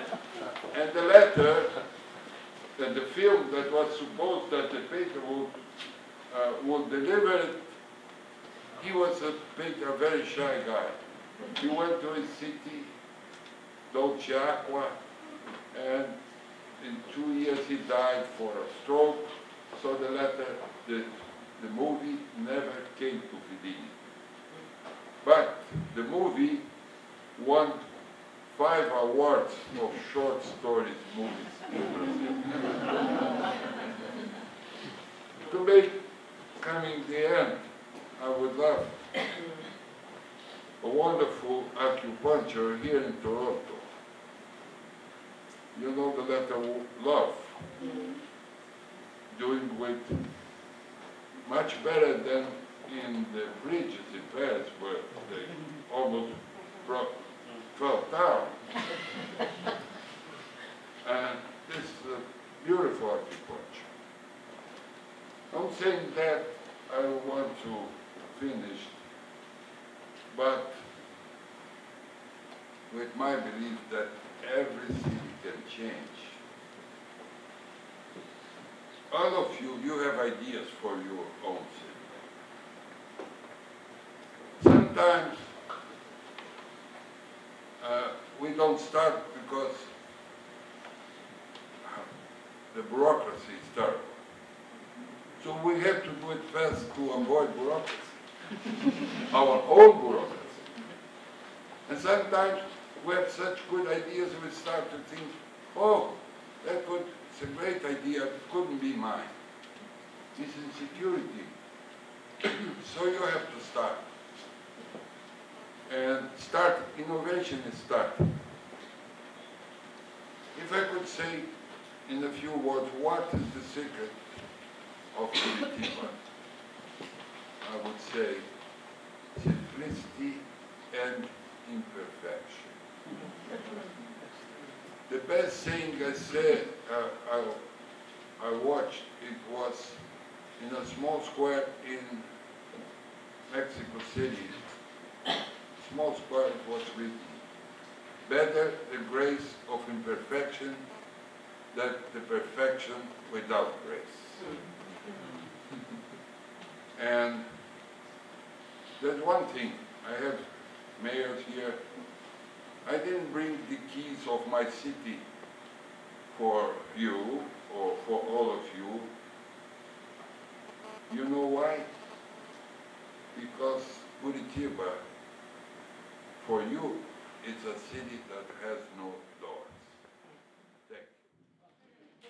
and the letter, and the film that was supposed that the painter would deliver it, he was a painter, a very shy guy. He went to his city, Dolce Aqua, and in 2 years he died for a stroke. So the letter, the movie never came to Fellini. But the movie won 5 awards of short stories movies in Brazil. To make coming the end, I would love a wonderful acupuncture here in Toronto. You know the letter love, doing with much better than in the bridges in Paris where they almost fell down. And this is a beautiful acupuncture. I'm saying that with my belief that every city can change. All of you, you have ideas for your own city. Sometimes we don't start because the bureaucracy is terrible. So we have to do it fast to avoid bureaucracy, our own bureaucracy. And sometimes we have such good ideas, we start to think, oh, it's a great idea, it couldn't be mine. It's insecurity. So you have to start. And innovation is starting. If I could say in a few words, what is the secret of Curitiba? I would say simplicity and imperfection. The best thing I said, I watched, it was in a small square in Mexico City. Small square, it was written, better the grace of imperfection than the perfection without grace. And there's one thing, I have mayors here, I didn't bring the keys of my city for you or for all of you. You know why? Because Curitiba, for you, it's a city that has no doors. Thank you.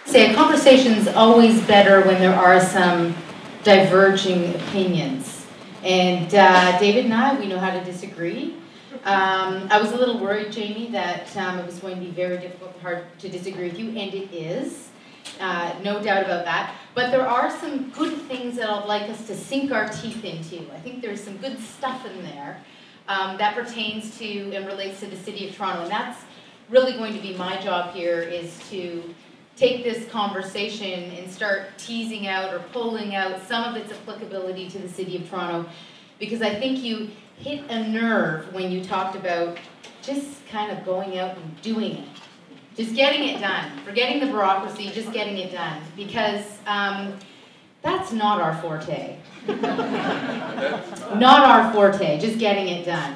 Say a conversation's always better when there are some diverging opinions. And David and I, we know how to disagree. I was a little worried, Jamie, that it was going to be very difficult and hard to disagree with you, and it is. No doubt about that. But there are some good things that I'd like us to sink our teeth into. I think there's some good stuff in there that pertains to and relates to the City of Toronto. And that's really going to be my job here, is to take this conversation and start teasing out or pulling out some of its applicability to the City of Toronto. Because I think you hit a nerve when you talked about just kind of going out and doing it. Just getting it done. Forgetting the bureaucracy, just getting it done. Because that's not our forte. Not our forte, just getting it done.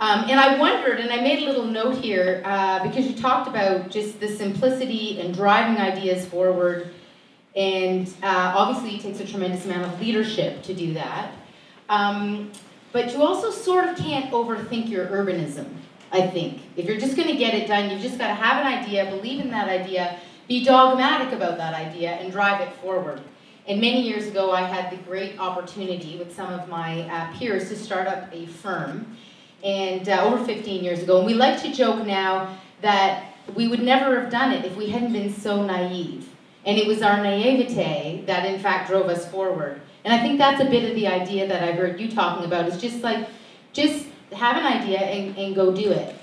And I wondered, and I made a little note here, because you talked about just the simplicity and driving ideas forward. And obviously it takes a tremendous amount of leadership to do that. But you also sort of can't overthink your urbanism, I think. If you're just going to get it done, you've just got to have an idea, believe in that idea, be dogmatic about that idea, and drive it forward. And many years ago, I had the great opportunity with some of my peers to start up a firm, and over 15 years ago. And we like to joke now that we would never have done it if we hadn't been so naive. And it was our naivete that, in fact, drove us forward. And I think that's a bit of the idea that I heard you talking about, is just like, just have an idea and go do it.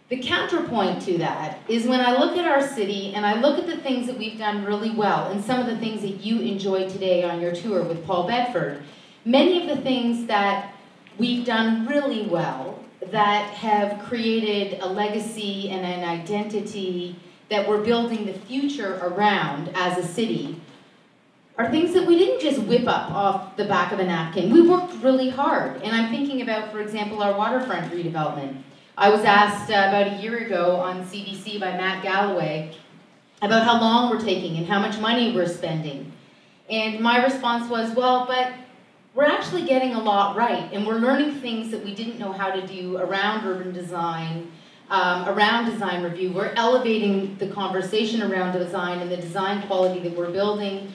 The counterpoint to that is when I look at our city and I look at the things that we've done really well, and some of the things that you enjoyed today on your tour with Paul Bedford, many of the things that we've done really well that have created a legacy and an identity that we're building the future around as a city are things that we didn't just whip up off the back of a napkin. We worked really hard. And I'm thinking about, for example, our waterfront redevelopment. I was asked about a year ago on CBC by Matt Galloway about how long we're taking and how much money we're spending. And my response was, well, but we're actually getting a lot right. And we're learning things that we didn't know how to do around urban design, around design review. We're elevating the conversation around design and the design quality that we're building.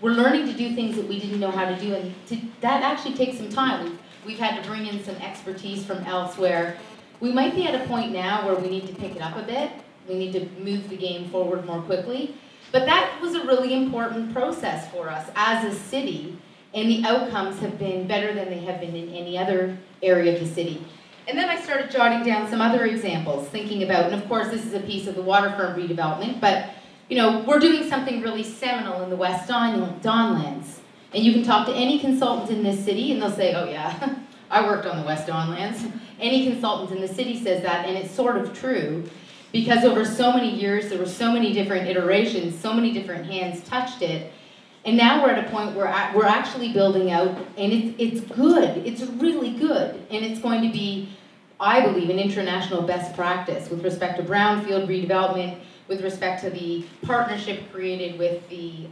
We're learning to do things that we didn't know how to do, and that actually takes some time. We've had to bring in some expertise from elsewhere. We might be at a point now where we need to pick it up a bit. We need to move the game forward more quickly. But that was a really important process for us as a city, and the outcomes have been better than they have been in any other area of the city. And then I started jotting down some other examples, thinking about, and of course this is a piece of the waterfront redevelopment, but you know, we're doing something really seminal in the West Donlands. And you can talk to any consultant in this city and they'll say, oh yeah, I worked on the West Donlands. Any consultant in the city says that, and it's sort of true, because over so many years, there were so many different iterations, so many different hands touched it, and now we're at a point where we're actually building out, and it's good, it's really good, and it's going to be, I believe, an international best practice with respect to brownfield redevelopment, with respect to the partnership created with the,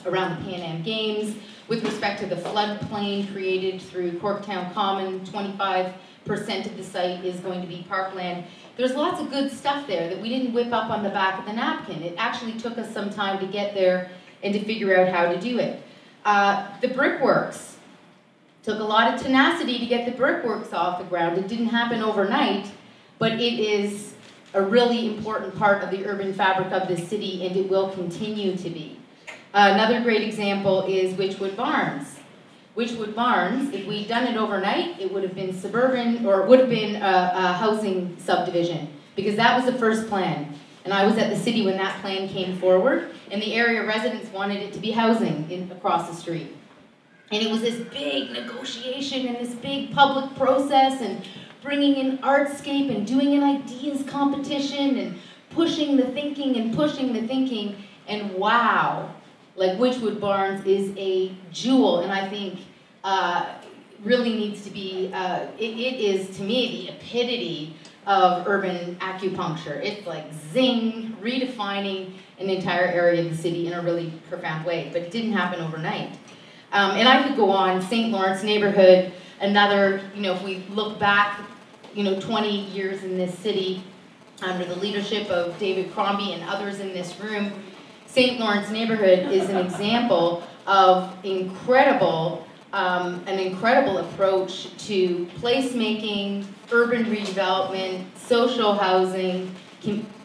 around the Pan Am Games, with respect to the floodplain created through Corktown Common, 25% of the site is going to be parkland. There's lots of good stuff there that we didn't whip up on the back of the napkin. It actually took us some time to get there and to figure out how to do it. The brickworks. Took a lot of tenacity to get the brickworks off the ground. It didn't happen overnight, but it is a really important part of the urban fabric of this city, and it will continue to be. Another great example is Witchwood Barns. Witchwood Barns, if we'd done it overnight, it would have been suburban, or it would have been a housing subdivision, because that was the first plan. And I was at the city when that plan came forward, and the area residents wanted it to be housing across the street. And it was this big negotiation and this big public process, and bringing in artscape and doing an ideas competition and pushing the thinking and pushing the thinking, and wow, like Witchwood Barns is a jewel, and I think really needs to be, it is to me the epitome of urban acupuncture. It's like zing, redefining an entire area of the city in a really profound way, but it didn't happen overnight. And I could go on. St. Lawrence neighborhood, another, you know, if we look back, you know, 20 years in this city under the leadership of David Crombie and others in this room, St. Lawrence neighborhood is an example of incredible, an incredible approach to placemaking, urban redevelopment, social housing,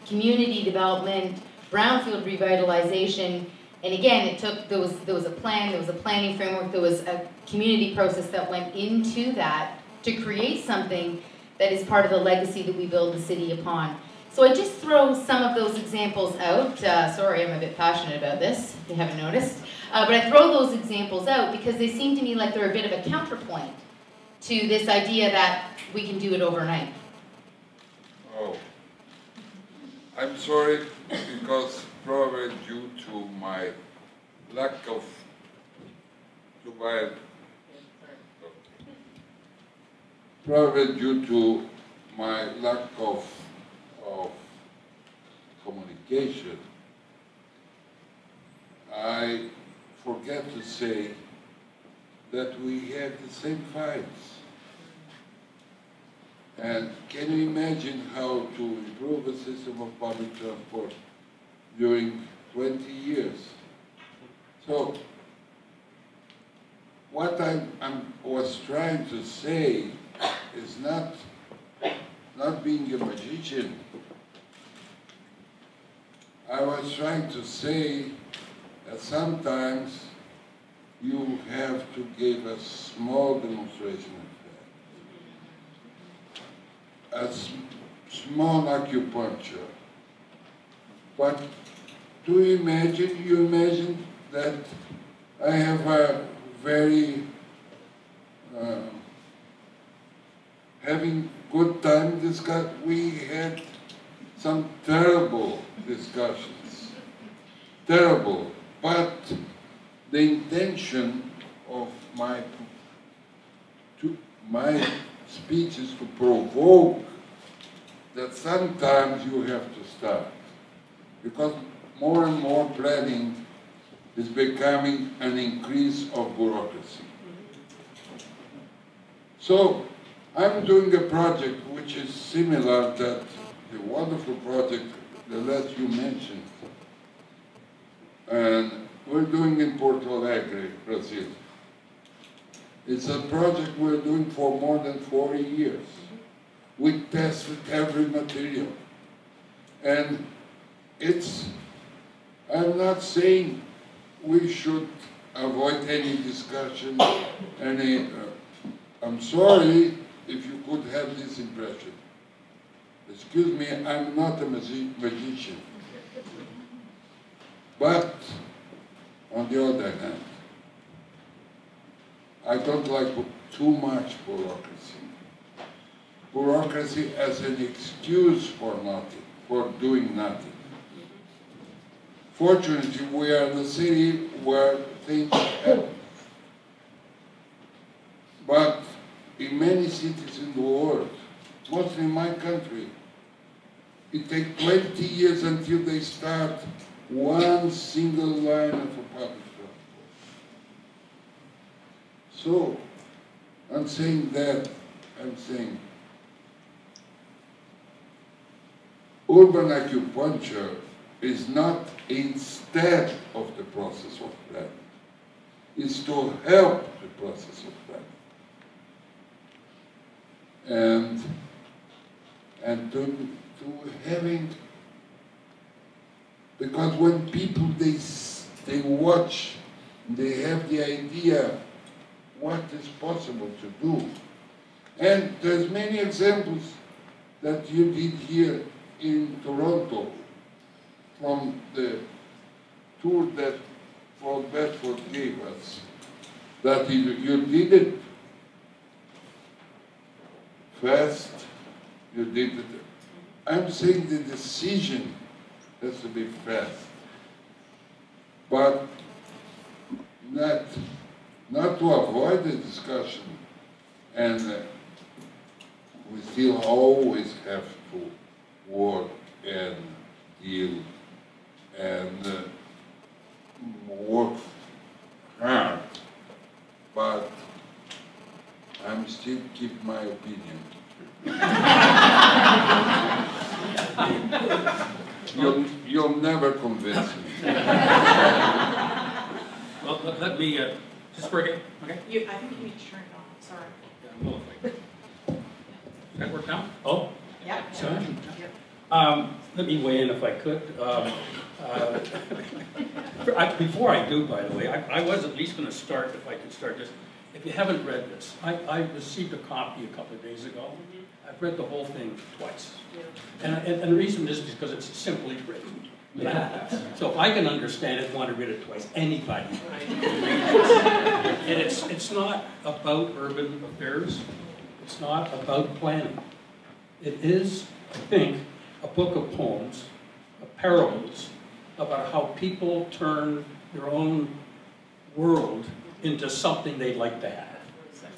community development, brownfield revitalization. And again, it took, there was a plan, there was a planning framework, there was a community process that went into that to create something that is part of the legacy that we build the city upon. So I just throw some of those examples out. Sorry, I'm a bit passionate about this, if you haven't noticed. But I throw those examples out because they seem to me like they're a bit of a counterpoint to this idea that we can do it overnight. Oh, I'm sorry, because probably due to my lack of, probably due to my lack of communication, I forget to say that we had the same fights. And can you imagine how to improve a system of public transport during 20 years? So, what I was trying to say is not being a magician. I was trying to say that sometimes you have to give a small demonstration of that, a small acupuncture. But do you imagine that I have a very having good time discuss. We had some terrible discussions, terrible, but the intention of my speech is to provoke that sometimes you have to start, because more and more planning is becoming an increase of bureaucracy. So I'm doing a project which is similar to the wonderful project that you mentioned, and we're doing in Porto Alegre, Brazil. It's a project we're doing for more than 40 years. We tested every material, and I'm not saying we should avoid any discussion, I'm sorry, if you could have this impression. Excuse me, I'm not a magician. But, on the other hand, I don't like too much bureaucracy. Bureaucracy as an excuse for nothing, for doing nothing. Fortunately, we are in a city where things happen. But in many cities in the world, mostly in my country, it takes 20 years until they start one single line of a public transport. So, I'm saying urban acupuncture is not instead of the process of planning. It's to help the process of planning. And to having, because when people, they watch, they have the idea what is possible to do. And there's many examples that you did here in Toronto from the tour that Paul Bedford gave us, that you did it fast, you did it. I'm saying the decision has to be fast, but not to avoid the discussion, and we still always have to work and deal and work hard, but I'm still keep my opinion. You'll never convince me. Well, let me, just working, okay? I think you need to turn it on, sorry. Yeah, well, does that work now? Oh? Yeah. Sorry. Yep. Let me weigh in if I could. Before I do, by the way, I was at least going to start, if I could start this. If you haven't read this, I received a copy a couple of days ago. I've read the whole thing twice. Yeah. And the reason is because it's simply written. Yeah. So if I can understand it, want to read it twice, anybody. And it's not about urban affairs. It's not about planning. It is, I think, a book of poems, of parables, about how people turn their own world into something they'd like to have.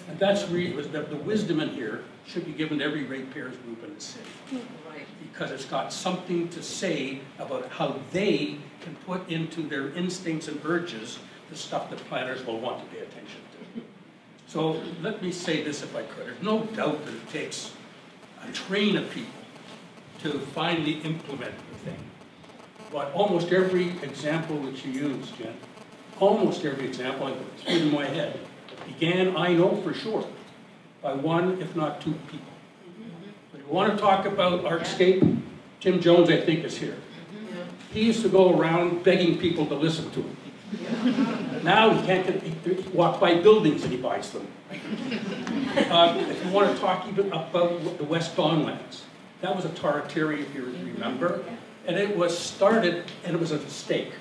And that's really, the wisdom in here should be given to every ratepayers group in the city. Right. Because it's got something to say about how they can put into their instincts and urges the stuff that planners will want to pay attention to. So let me say this if I could. There's no doubt that it takes a train of people to finally implement the thing. But almost every example which you used, Jen, almost every example I put through in my head began, I know for sure, by one, if not two people. But if you want to talk about artscape, Tim Jones, I think, is here. He used to go around begging people to listen to him. Now he can't walk by buildings and he buys them. If you want to talk even about the West Donlands, that was a Taratiri, if you remember, and it was started, and it was a mistake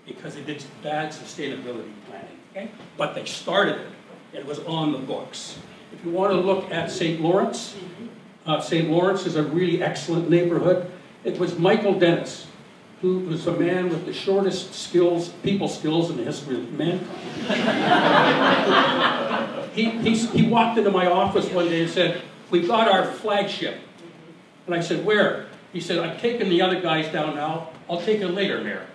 because they did bad sustainability planning. Okay? But they started it, and it was on the books. If you want to look at St. Lawrence, St. Lawrence is a really excellent neighborhood. It was Michael Dennis, who was a man with the shortest skills, people skills in the history of mankind. he walked into my office one day and said, "We got our flagship." And I said, "Where?" He said, "I've taken the other guys down now. I'll take it later, Mayor."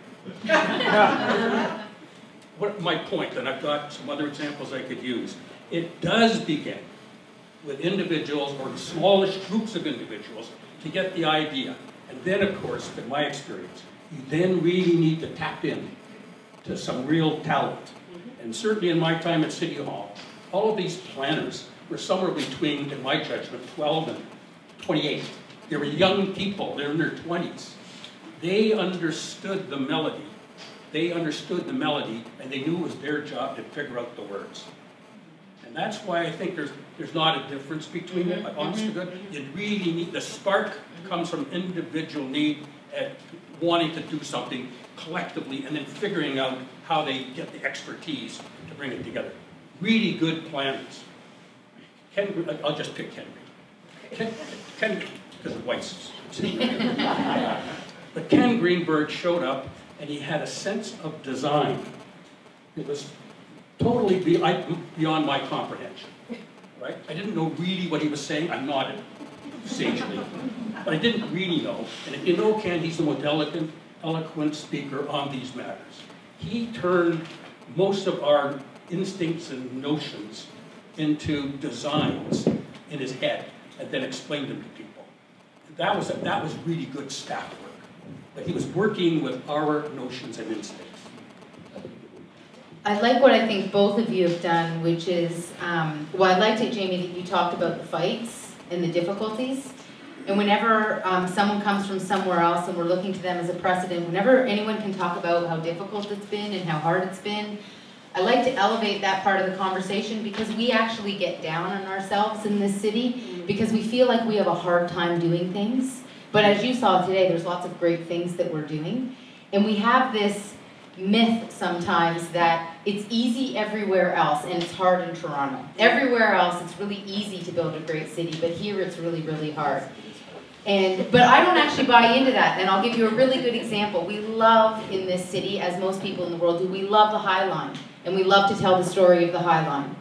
What my point, and I've got some other examples I could use. It does begin with individuals or the smallest groups of individuals to get the idea. And then, of course, in my experience, you then really need to tap in to some real talent. And certainly in my time at City Hall, all of these planners were somewhere between, in my judgment, 12 and 28. They were young people, they're in their 20s. They understood the melody. They understood the melody, and they knew it was their job to figure out the words. And And that's why I think there's not a difference between them, honest to God. You really need, the spark comes from individual need and wanting to do something collectively and then figuring out how they get the expertise to bring it together. Really good planners. I'll just pick Ken because of Weiss. But Ken Greenberg showed up and he had a sense of design. It was totally beyond my comprehension, right? I didn't know really what he was saying. I nodded sagely, but I didn't really know. And if you know Ken, he's the most eloquent speaker on these matters. He turned most of our instincts and notions into designs in his head and then explained them to people. That was really good staff work. But he was working with our notions and instincts. I like what I think both of you have done, which is, well, I liked it, Jamie, that you talked about the fights and the difficulties. And whenever someone comes from somewhere else and we're looking to them as a precedent, whenever anyone can talk about how difficult it's been and how hard it's been, I like to elevate that part of the conversation because we actually get down on ourselves in this city because we feel like we have a hard time doing things. But as you saw today, there's lots of great things that we're doing. And we have this myth sometimes that it's easy everywhere else and it's hard in Toronto. Everywhere else it's really easy to build a great city, but here it's really, really hard. But I don't actually buy into that, and I'll give you a really good example. We love in this city, as most people in the world do, we love the High Line, and we love to tell the story of the High Line.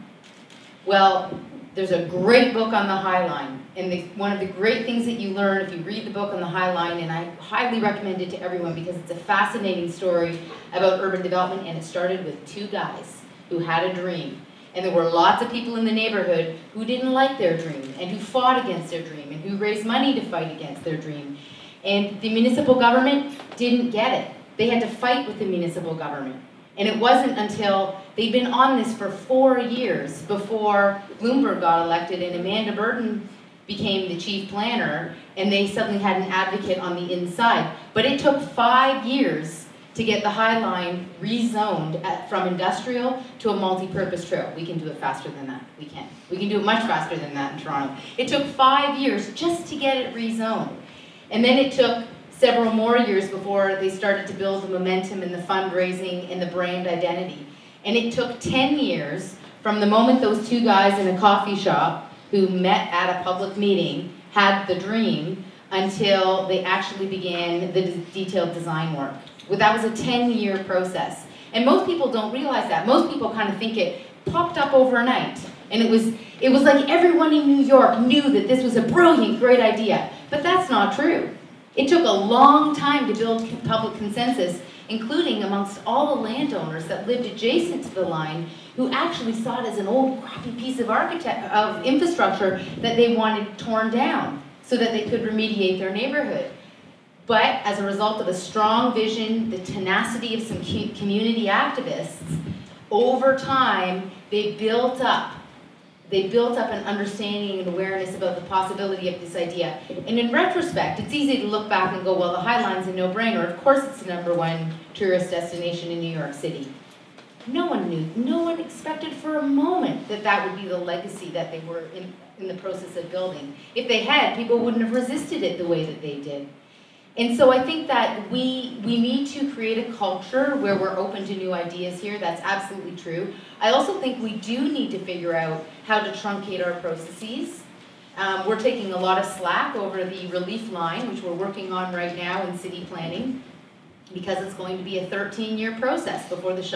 Well, there's a great book on the High Line, and one of the great things that you learn if you read the book on the High Line, and I highly recommend it to everyone because it's a fascinating story about urban development, and it started with two guys who had a dream. And there were lots of people in the neighborhood who didn't like their dream and who fought against their dream and who raised money to fight against their dream. And the municipal government didn't get it. They had to fight with the municipal government. And it wasn't until they'd been on this for 4 years before Bloomberg got elected and Amanda Burton became the chief planner and they suddenly had an advocate on the inside. But it took 5 years to get the High Line rezoned from industrial to a multi-purpose trail. We can do it faster than that. We can. We can do it much faster than that in Toronto. It took 5 years just to get it rezoned. And then it took several more years before they started to build the momentum and the fundraising and the brand identity. And it took 10 years from the moment those two guys in a coffee shop who met at a public meeting had the dream until they actually began the detailed design work. Well, that was a 10-year process. And most people don't realize that. Most people kind of think it popped up overnight. And it was like everyone in New York knew that this was a brilliant, great idea. But that's not true. It took a long time to build public consensus, including amongst all the landowners that lived adjacent to the line, who actually saw it as an old, crappy piece of infrastructure that they wanted torn down so that they could remediate their neighborhood. But as a result of a strong vision, the tenacity of some community activists, over time, they built up an understanding and awareness about the possibility of this idea. And in retrospect, it's easy to look back and go, well, the High Line's a no-brainer. Of course it's the #1 tourist destination in New York City. No one knew, no one expected for a moment that that would be the legacy that they were in the process of building. If they had, people wouldn't have resisted it the way that they did. And so I think that we need to create a culture where we're open to new ideas here. That's absolutely true. I also think we do need to figure out how to truncate our processes. We're taking a lot of slack over the relief line, which we're working on right now in city planning, because it's going to be a 13-year process before it's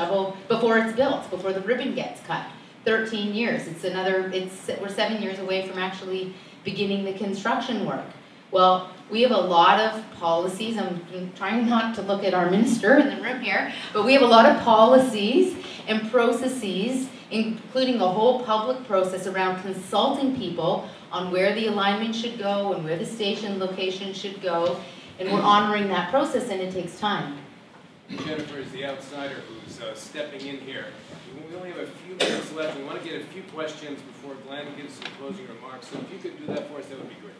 built, before the ribbon gets cut. 13 years. We're 7 years away from actually beginning the construction work. Well, we have a lot of policies. I'm trying not to look at our minister in the room here, but we have a lot of policies and processes, including a whole public process around consulting people on where the alignment should go and where the station location should go, and we're honoring that process, and it takes time. Jennifer is the outsider who's stepping in here. We only have a few minutes left. We want to get a few questions before Glen gives some closing remarks, so if you could do that for us, that would be great.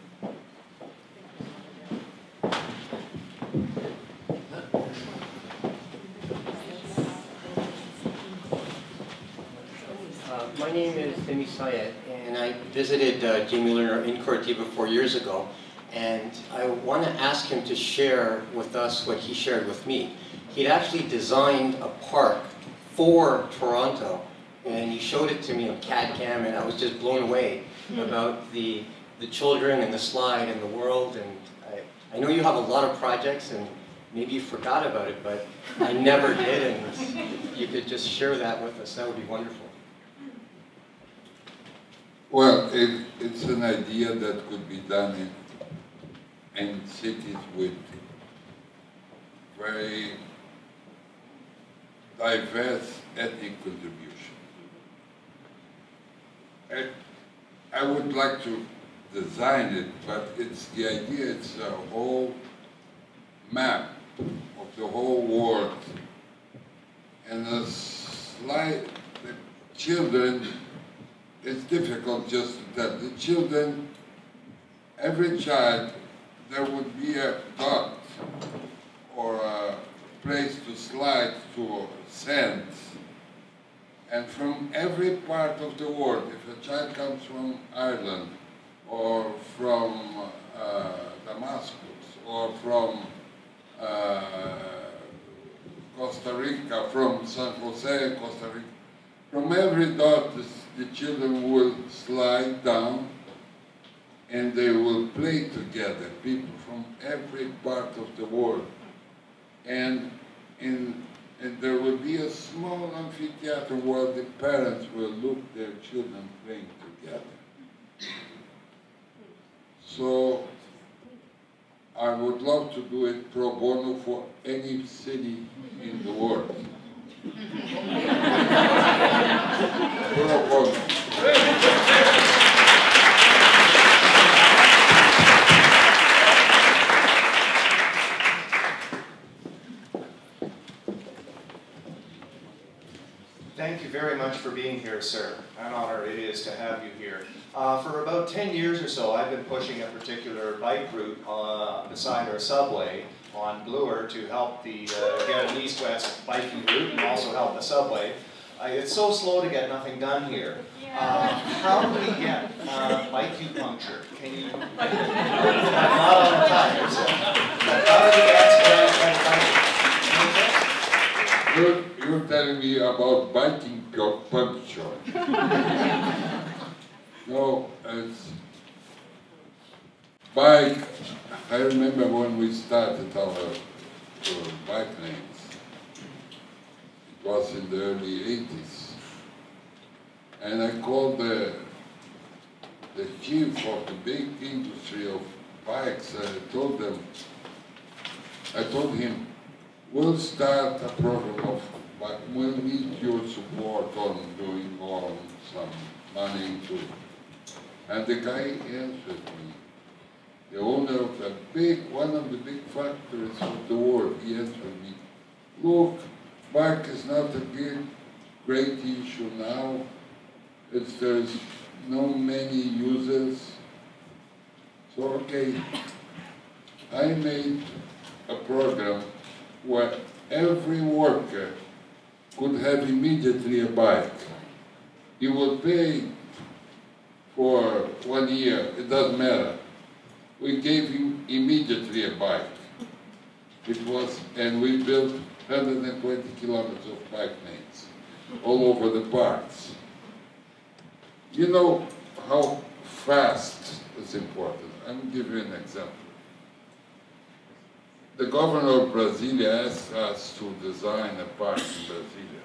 My name is Demi Sayed, and I visited Jaime Lerner in Curitiba 4 years ago, and I want to ask him to share with us what he shared with me. He'd actually designed a park for Toronto, and he showed it to me on CAD-CAM, and I was just blown away about the children and the slide and the world. And I know you have a lot of projects, and maybe you forgot about it, but I never did, and you could just share that with us. That would be wonderful. Well, it's an idea that could be done in cities with very diverse ethnic contribution. I would like to design it, but it's the idea, it's a whole map of the whole world. And the children, it's difficult just to tell. The children, every child, there would be a dot or a place to slide to sand. And from every part of the world, if a child comes from Ireland, or from Damascus, or from Costa Rica, from San Jose, Costa Rica, from every dot the children will slide down and they will play together, people from every part of the world. And there will be a small amphitheater where the parents will look their children playing together. So I would love to do it pro bono for any city in the world. Pro bono. Thank you very much for being here, sir. An honor it is to have you here. For about 10 years or so, I've been pushing a particular bike route beside our subway on Bloor to help get an east-west biking route and also help the subway. It's so slow to get nothing done here. How do we get bike acupuncture? Can you? I'm not on the tires. How do we get You're telling me about biking puncture. No, it's bike. I remember when we started our bike lanes. It was in the early 80s. And I called the chief of the big industry of bikes, and I told him, we'll start a program but we'll need your support on doing some money too. And the guy answered me, the owner of one of the big factories of the world, he answered me, look, bike is not a great issue now. There's no many users. So, okay, I made a program where every worker could have immediately a bike. He will pay for 1 year, it doesn't matter. We gave him immediately a bike. And we built 120 kilometers of bike lanes all over the parks. You know how fast is important. I'm going to give you an example. The governor of Brasilia asked us to design a park in Brasilia.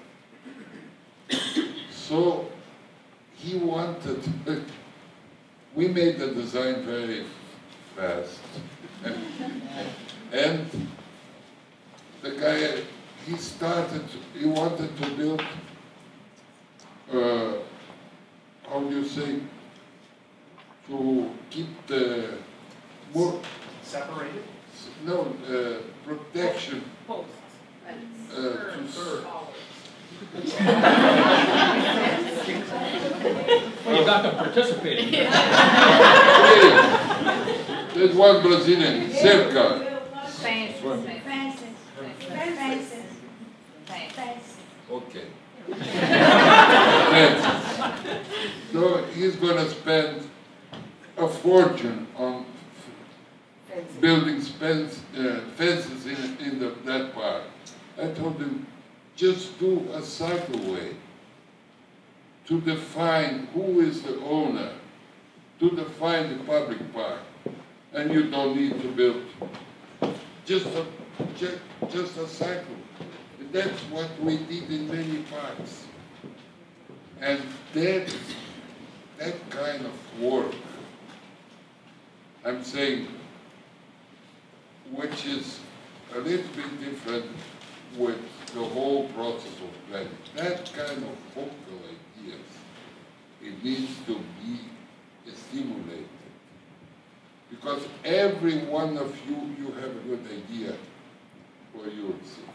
So he wanted, we made the design very fast. And the guy, he wanted to build, how do you say, to keep the more separated? No, protection. Posts. Well, you got them participating. There's one Brazilian, cerca. Okay. fortune on building fences in that park. I told him, just do a cycleway to define who is the owner, to define the public park, and you don't need to build just a cycle. That's what we did in many parks. And that kind of work, I'm saying, which is a little bit different with the whole process of planning. That kind of focal ideas, it needs to be stimulated. Because every one of you have a good idea for your city.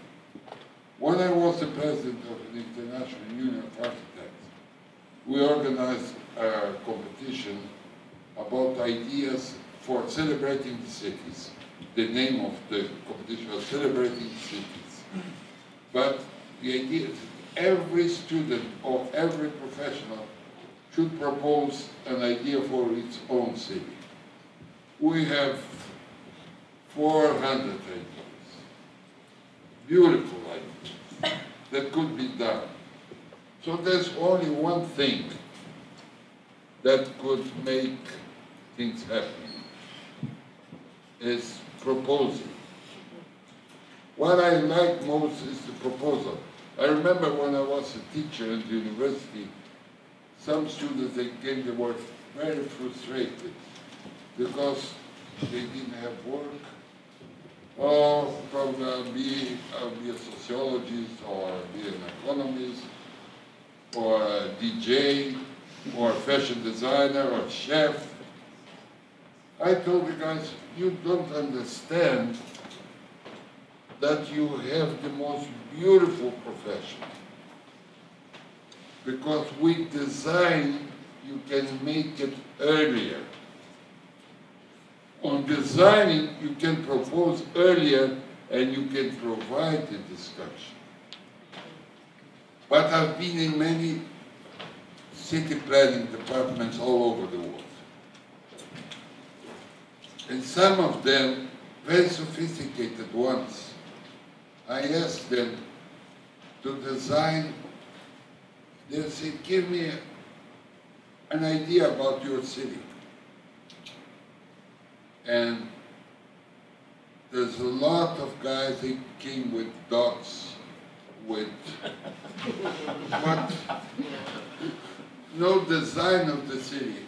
When I was the president of an international union of architects, we organized a competition about ideas for celebrating the cities. The name of the competition was Celebrating the Cities. But the idea is every student or every professional should propose an idea for its own city. We have 400 ideas, beautiful ideas, that could be done. So there's only one thing that could make things happen, is proposing. What I like most is the proposal. I remember when I was a teacher at the university, some students that came, they were very frustrated because they didn't have work. Oh, probably I'll be a sociologist, or be an economist, or a DJ, or a fashion designer, or a chef. I told the guys, you don't understand that you have the most beautiful profession. Because with design, you can make it earlier. On designing, you can propose earlier and you can provide the discussion. But I've been in many city planning departments all over the world. And some of them, very sophisticated ones, I asked them to design, they say, give me an idea about your city. And there's a lot of guys, they came with dots, with but no design of the city.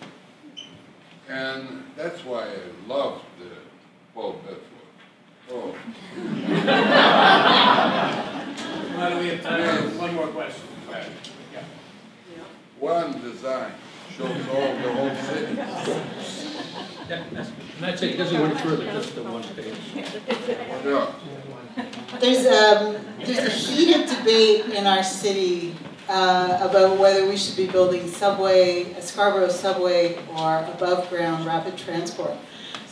And that's why I loved Paul Bedford. Oh. Why do we have time for one more question? Yeah. One design shows all the whole city. And that's it, it doesn't go any further, just the one page. Yeah. There's a heated debate in our city about whether we should be building subway, a Scarborough subway, or above ground rapid transport.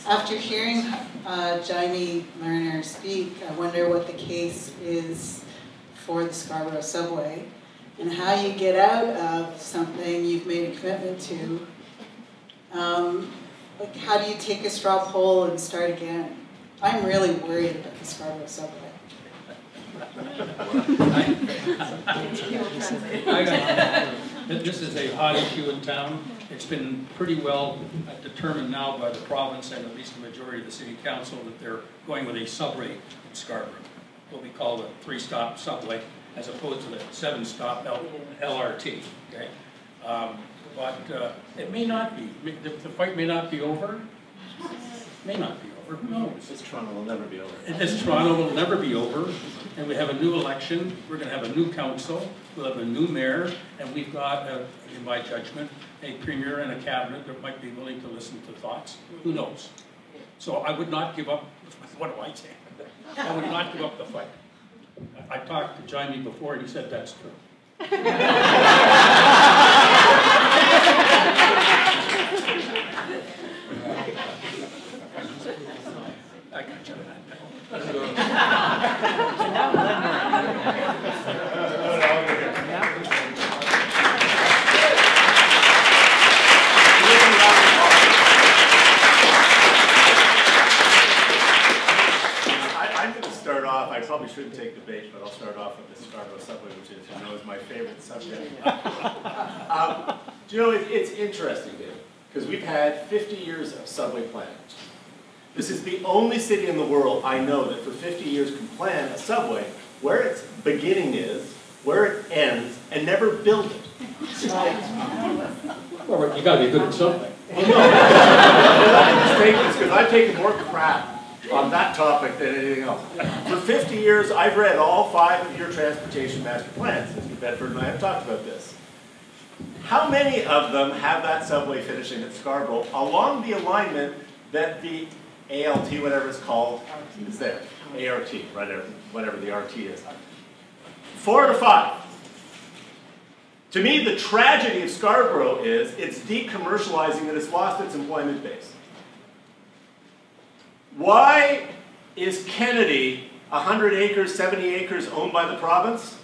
After hearing Jaime Lerner speak, I wonder what the case is for the Scarborough subway and how you get out of something you've made a commitment to. Like, how do you take a straw poll and start again? I'm really worried about the Scarborough subway. This is a hot issue in town. It's been pretty well determined now by the province and at least the majority of the city council that they're going with a subrate in Scarborough, what we call the 3-stop subway, as opposed to the 7-stop LRT. Okay, but it may not be. The fight may not be over. May not be over. Who knows? This Toronto will never be over. This Toronto will never be over, and we have a new election. We're going to have a new council. We'll have a new mayor, and we've got, in my judgment, a premier and a cabinet that might be willing to listen to thoughts. Who knows? So I would not give up. What do I say? I would not give up the fight. I talked to Jaime before, and he said that's true. I got you. of the Scarborough subway, which is, you know, is my favorite subject. Do you know, it's interesting, Dave, because we've had 50 years of subway planning. This is the only city in the world I know that for 50 years can plan a subway where its beginning is, where it ends, and never build it. Well, you gotta be good at something. Well, no, because I've taken more crap on that topic than anything else. For 50 years, I've read all 5 of your transportation master plans. Mr. Bedford and I have talked about this. How many of them have that subway finishing at Scarborough along the alignment that the ALT, whatever it's called, is there? ART, whatever the RT is. 4 to 5. To me, the tragedy of Scarborough is it's decommercializing and it's lost its employment base. Why is Kennedy 100 acres, 70 acres owned by the province?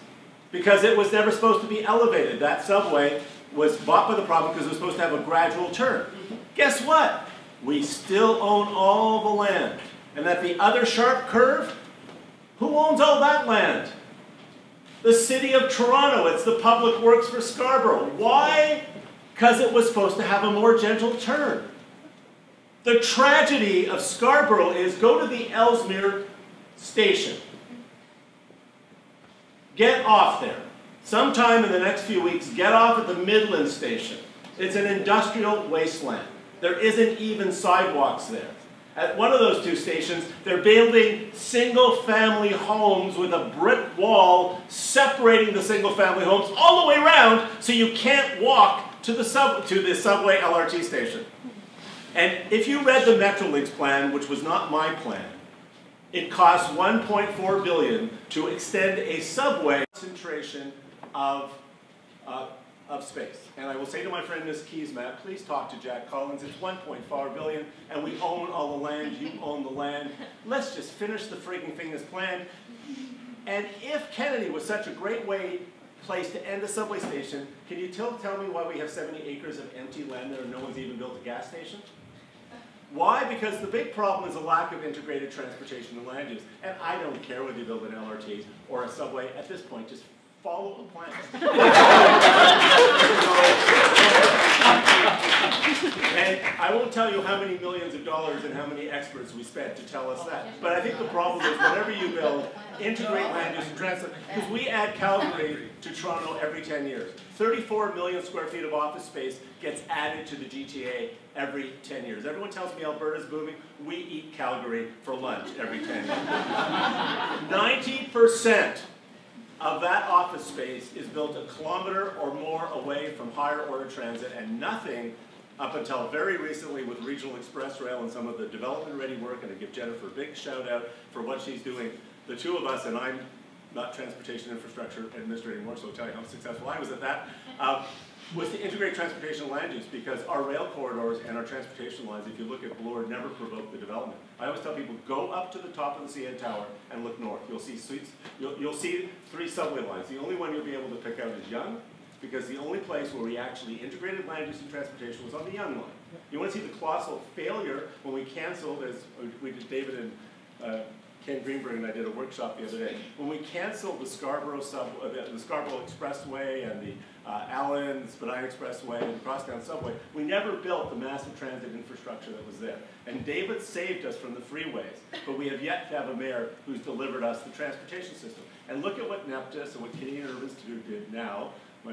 Because it was never supposed to be elevated. That subway was bought by the province because it was supposed to have a gradual turn. Guess what? We still own all the land. And at the other sharp curve, who owns all that land? The City of Toronto. It's the Public Works for Scarborough. Why? Because it was supposed to have a more gentle turn. The tragedy of Scarborough is go to the Ellesmere station. Get off there. Sometime in the next few weeks, get off at the Midland station. It's an industrial wasteland. There isn't even sidewalks there. At one of those 2 stations, they're building single-family homes with a brick wall separating the single-family homes all the way around so you can't walk to the subway LRT station. And if you read the Metrolinx plan, which was not my plan, it costs $1.4 billion to extend a subway concentration of space. And I will say to my friend Ms. Keesmaat, please talk to Jack Collins. It's $1.4 billion, and we own all the land. You own the land. Let's just finish the freaking thing as planned. And if Kennedy was such a great place to end a subway station, can you tell me why we have 70 acres of empty land there and no one's even built a gas station? Why? Because the big problem is a lack of integrated transportation and land use. And I don't care whether you build an LRT or a subway. At this point, just follow the plan. And I won't tell you how many millions of dollars and how many experts we spent to tell us that. But I think the problem is whenever you build, integrate land use and transit, because we add Calgary to Toronto every 10 years. 34 million square feet of office space gets added to the GTA every 10 years. Everyone tells me Alberta's booming. We eat Calgary for lunch every 10 years. 90% of that office space is built a kilometer or more away from higher order transit, and nothing up until very recently with Regional Express Rail and some of the development ready work, and I give Jennifer a big shout out for what she's doing. The 2 of us, and I'm not transportation infrastructure administrator anymore, so I'll tell you how successful I was at that, was to integrate transportation and land use, because our rail corridors and our transportation lines, if you look at Bloor, never provoke the development. I always tell people, go up to the top of the CN Tower and look north. You'll see suites, you'll see 3 subway lines. The only one you'll be able to pick out is Yonge, because the only place where we actually integrated land use and transportation was on the Yonge line. You want to see the colossal failure when we canceled, as we did, David and Ken Greenberg and I did a workshop the other day. When we canceled the Scarborough the Scarborough Expressway and the Allen Spadina Expressway and the Crosstown Subway, we never built the massive transit infrastructure that was there. And David saved us from the freeways, but we have yet to have a mayor who's delivered us the transportation system. And look at what NEPTIS and what Canadian Urban Institute did now.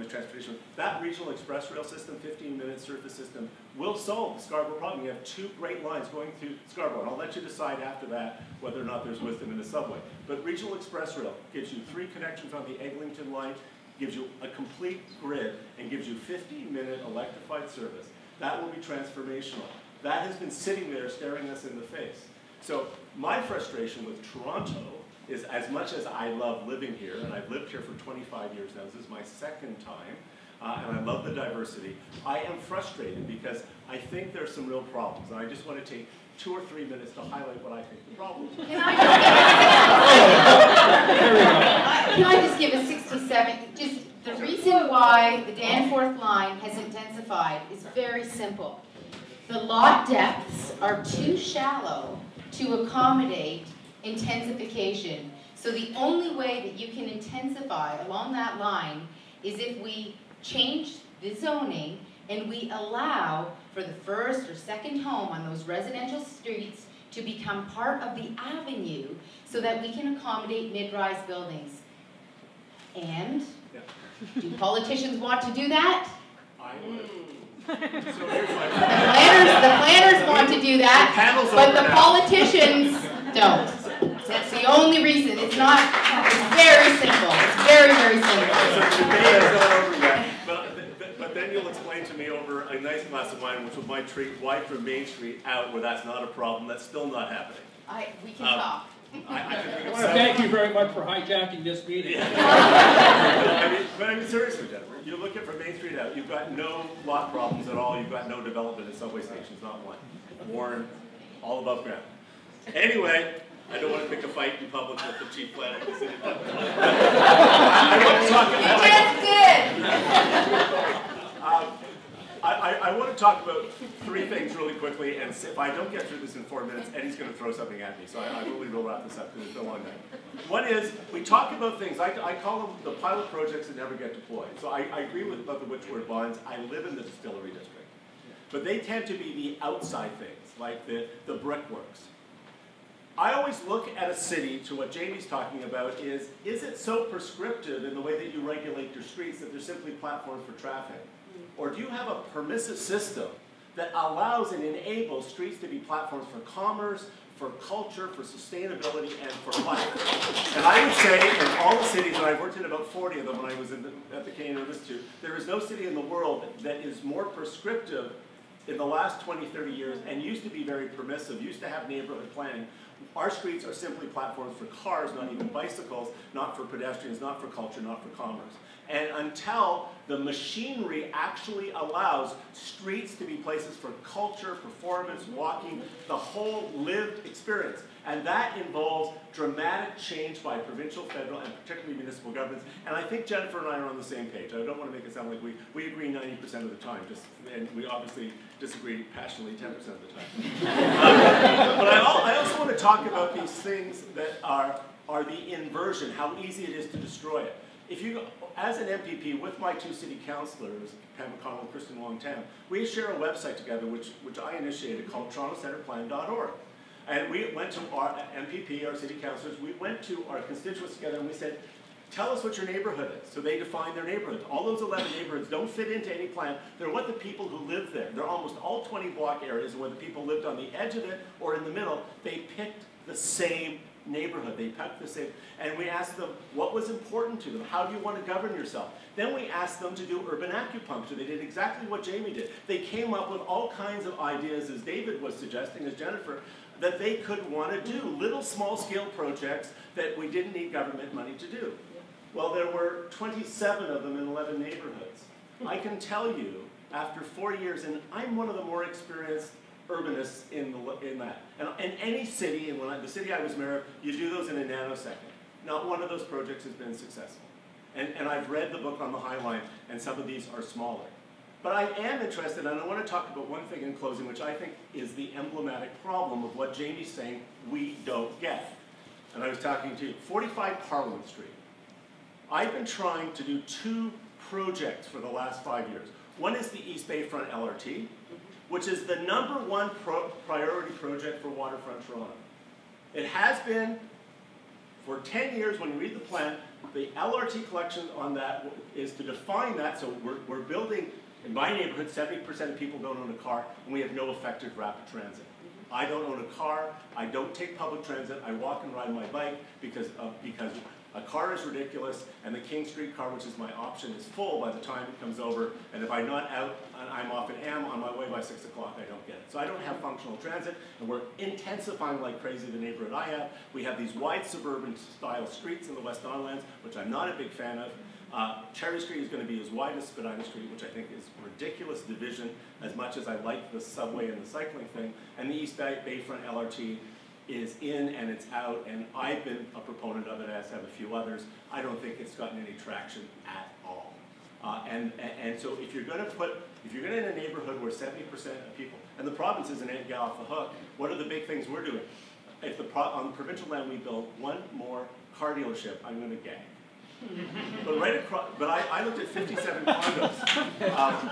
Transportation. That regional express rail system, 15-minute surface system, will solve the Scarborough problem. You have 2 great lines going through Scarborough, and I'll let you decide after that whether or not there's wisdom in the subway. But regional express rail gives you 3 connections on the Eglinton line, gives you a complete grid, and gives you 15-minute electrified service. That will be transformational. That has been sitting there staring us in the face. So my frustration with Toronto is, as much as I love living here, and I've lived here for 25 years now, this is my 2nd time, and I love the diversity, I am frustrated because I think there's some real problems. And I just want to take 2 or 3 minutes to highlight what I think the problems are. Can I just give a 67? Just the reason why the Danforth line has intensified is very simple. The lot depths are too shallow to accommodate intensification. So the only way that you can intensify along that line is if we change the zoning and we allow for the first or second home on those residential streets to become part of the avenue so that we can accommodate mid-rise buildings. And do politicians want to do that? I would. So here's my The planners want to do that, but the politicians don't. That's the only reason. It's not, it's very simple. It's very, very simple. So the debate is not over yet. But then you'll explain to me over a nice glass of wine, which might treat why from Main Street out where that's not a problem, that's still not happening. We can talk. I want to thank you very much for hijacking this meeting. But I mean, seriously, Jennifer, you look at from Main Street out, you've got no lot problems at all, you've got no development in subway stations, not one. Warren, all above ground. Anyway, I don't want to pick a fight in public with the chief planner of the city. I want to talk about... I want to talk about three things really quickly, and if I don't get through this in 4 minutes, Eddie's going to throw something at me, so I really will wrap this up because it's no long night. One is, we talk about things, I call them the pilot projects that never get deployed. So I agree with about the Witchward bonds. I live in the distillery district. But they tend to be the outside things, like the brickworks. I always look at a city, to what Jamie's talking about, is it so prescriptive in the way that you regulate your streets that they're simply platforms for traffic? Or do you have a permissive system that allows and enables streets to be platforms for commerce, for culture, for sustainability, and for life? And I would say in all the cities, and I've worked in about 40 of them when I was at the Canadian Institute, there is no city in the world that is more prescriptive in the last 20, 30 years, and used to be very permissive, used to have neighborhood planning. Our streets are simply platforms for cars, not even bicycles, not for pedestrians, not for culture, not for commerce. And until the machinery actually allows streets to be places for culture, performance, walking, the whole lived experience. And that involves dramatic change by provincial, federal, and particularly municipal governments. And I think Jennifer and I are on the same page. I don't want to make it sound like we agree 90% of the time, and we obviously disagree passionately 10% of the time. But I also want to talk about these things that are the inversion, how easy it is to destroy it. If you, as an MPP, with my two city councillors, Pam McConnell and Kristen Wong-Tam, we share a website together which I initiated called TorontoCenterPlan.org. And we went to our MPP, our city councillors, we went to our constituents together and we said, tell us what your neighborhood is. So they defined their neighborhood. All those 11 neighborhoods don't fit into any plan. They're what the people who live there. They're almost all 20-block areas, and where the people lived on the edge of it or in the middle, they picked the same neighborhood. They picked the same. And we asked them what was important to them. How do you want to govern yourself? Then we asked them to do urban acupuncture. They did exactly what Jamie did. They came up with all kinds of ideas, as David was suggesting, as Jennifer, that they could want to do. Little small-scale projects that we didn't need government money to do. Well, there were 27 of them in 11 neighborhoods. I can tell you, after 4 years, and I'm one of the more experienced urbanists in that. And in any city, and the city I was mayor of, you do those in a nanosecond. Not one of those projects has been successful. And I've read the book on the High Line, and some of these are smaller. But I am interested, and I want to talk about one thing in closing, which I think is the emblematic problem of what Jamie's saying we don't get. And I was talking to 45 Parliament Street. I've been trying to do 2 projects for the last 5 years. One is the East Bayfront LRT, which is the #1 priority project for waterfront Toronto. It has been for 10 years. When you read the plan, the LRT collection on that is to define that. So we're building, in my neighborhood, 70% of people don't own a car, and we have no effective rapid transit. I don't own a car, I don't take public transit, I walk and ride my bike because a car is ridiculous, and the King Street car, which is my option, is full by the time it comes over, and if I'm not out and I'm off at Am on my way by 6 o'clock, I don't get it. So I don't have functional transit, and we're intensifying like crazy the neighborhood I have. We have these wide suburban style streets in the West Don Lands, which I'm not a big fan of. Cherry Street is going to be as wide as Spadina Street, which I think is ridiculous division, as much as I like the subway and the cycling thing. And the East Bayfront LRT is in and it's out, and I've been a proponent of it, as have a few others. I don't think it's gotten any traction at all. And so if you're going in a neighborhood where 70% of people, and the province isn't get off the hook, what are the big things we're doing? On the provincial land, we build one more car dealership, I'm going to gag. But right across, but I looked at 57 condos.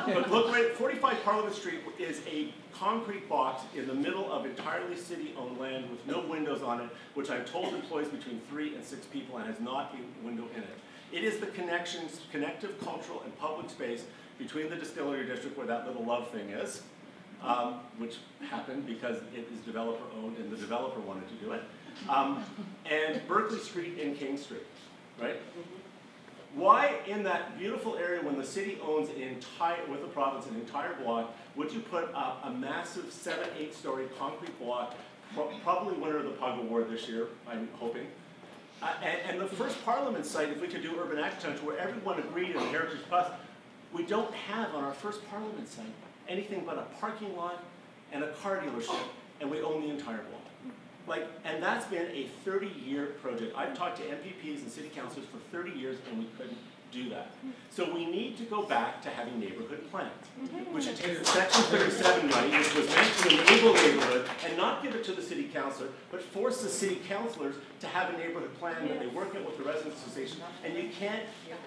But look, right, 45 Parliament Street is a concrete box in the middle of entirely city-owned land with no windows on it, which I'm told employs between 3 and 6 people and has not a window in it. It is the connective cultural and public space between the Distillery District, where that little love thing is, which happened because it is developer-owned and the developer wanted to do it, and Berkeley Street and King Street, right? Why in that beautiful area, when the city owns an entire, with the province, an entire block, would you put up a massive 7, 8-story concrete block, probably winner of the Pug Award this year, I'm hoping, and the first Parliament site, if we could do Urban Acupuncture, where everyone agreed in the Heritage Plus, we don't have on our first Parliament site anything but a parking lot and a car dealership, and we own the entire block. Like, and that's been a 30-year project. I've talked to MPPs and city councillors for 30 years, and we couldn't do that. So we need to go back to having neighborhood plans. We should take the Section 37 money, which was meant to enable neighborhood, and not give it to the city councillor, but force the city councillors to have a neighborhood plan that they work out with the residents association. And you can't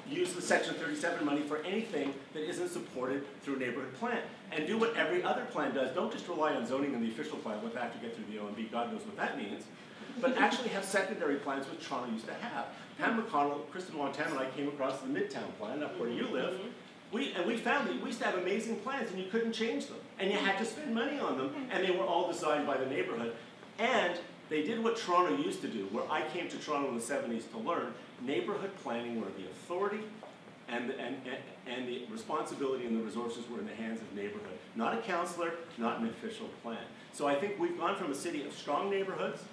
use the Section 37 money for anything that isn't supported through a neighborhood plan. And do what every other plan does. Don't just rely on zoning and the official plan, what they have to get through the OMB, God knows what that means. But actually have secondary plans, which Toronto used to have. Pam McConnell, Kristen Montana, and I came across the Midtown plan, up where you live. We found that we used to have amazing plans, and you couldn't change them. And you had to spend money on them, and they were all designed by the neighborhood. And they did what Toronto used to do, where I came to Toronto in the 70s to learn, neighborhood planning where the authority and the responsibility and the resources were in the hands of neighborhood. Not a councillor, not an official plan. So I think we've gone from a city of strong neighborhoods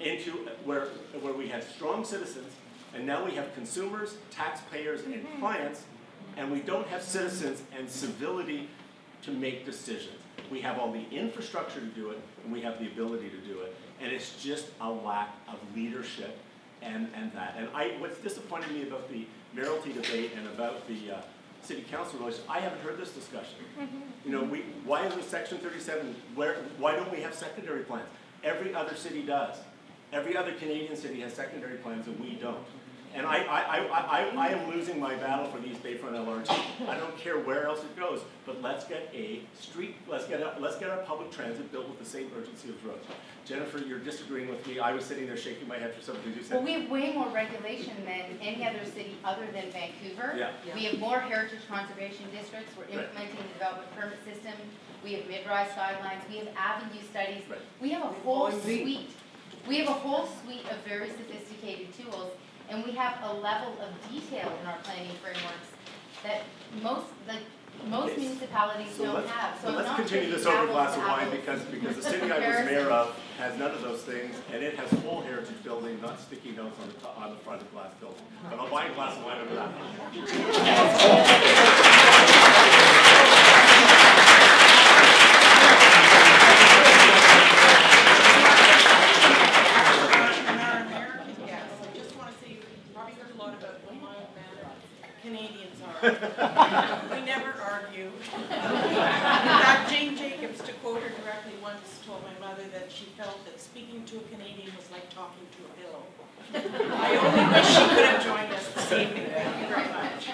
into where we have strong citizens, and now we have consumers, taxpayers, and clients, and we don't have citizens and civility to make decisions. We have all the infrastructure to do it, and we have the ability to do it, and it's just a lack of leadership and that. And what's disappointed me about the mayoralty debate and about the city council relations, I haven't heard this discussion. You know, why is there Section 37? Why don't we have secondary plans? Every other city does. Every other Canadian city has secondary plans, and we don't. And I am losing my battle for the East Bayfront LRT. I don't care where else it goes, but let's get a street, let's get our public transit built with the same urgency as roads. Jennifer, you're disagreeing with me. I was sitting there shaking my head for something you said. Well, we have way more regulation than any other city other than Vancouver. Yeah. We have more heritage conservation districts. We're implementing the development permit system. We have mid-rise guidelines. We have avenue studies. Right. We have a whole suite. We have a whole suite of very sophisticated tools, and we have a level of detail in our planning frameworks that most municipalities don't have. So let's continue this over a glass of wine because the city I was mayor of has none of those things, and it has full heritage building, not sticky notes on the front of glass building. But I'll buy a glass of wine over that. Canadians are. We never argue. In fact, Jane Jacobs, to quote her directly, once told my mother that she felt that speaking to a Canadian was like talking to a pillow. I only wish she could have joined us this evening. Thank you very much.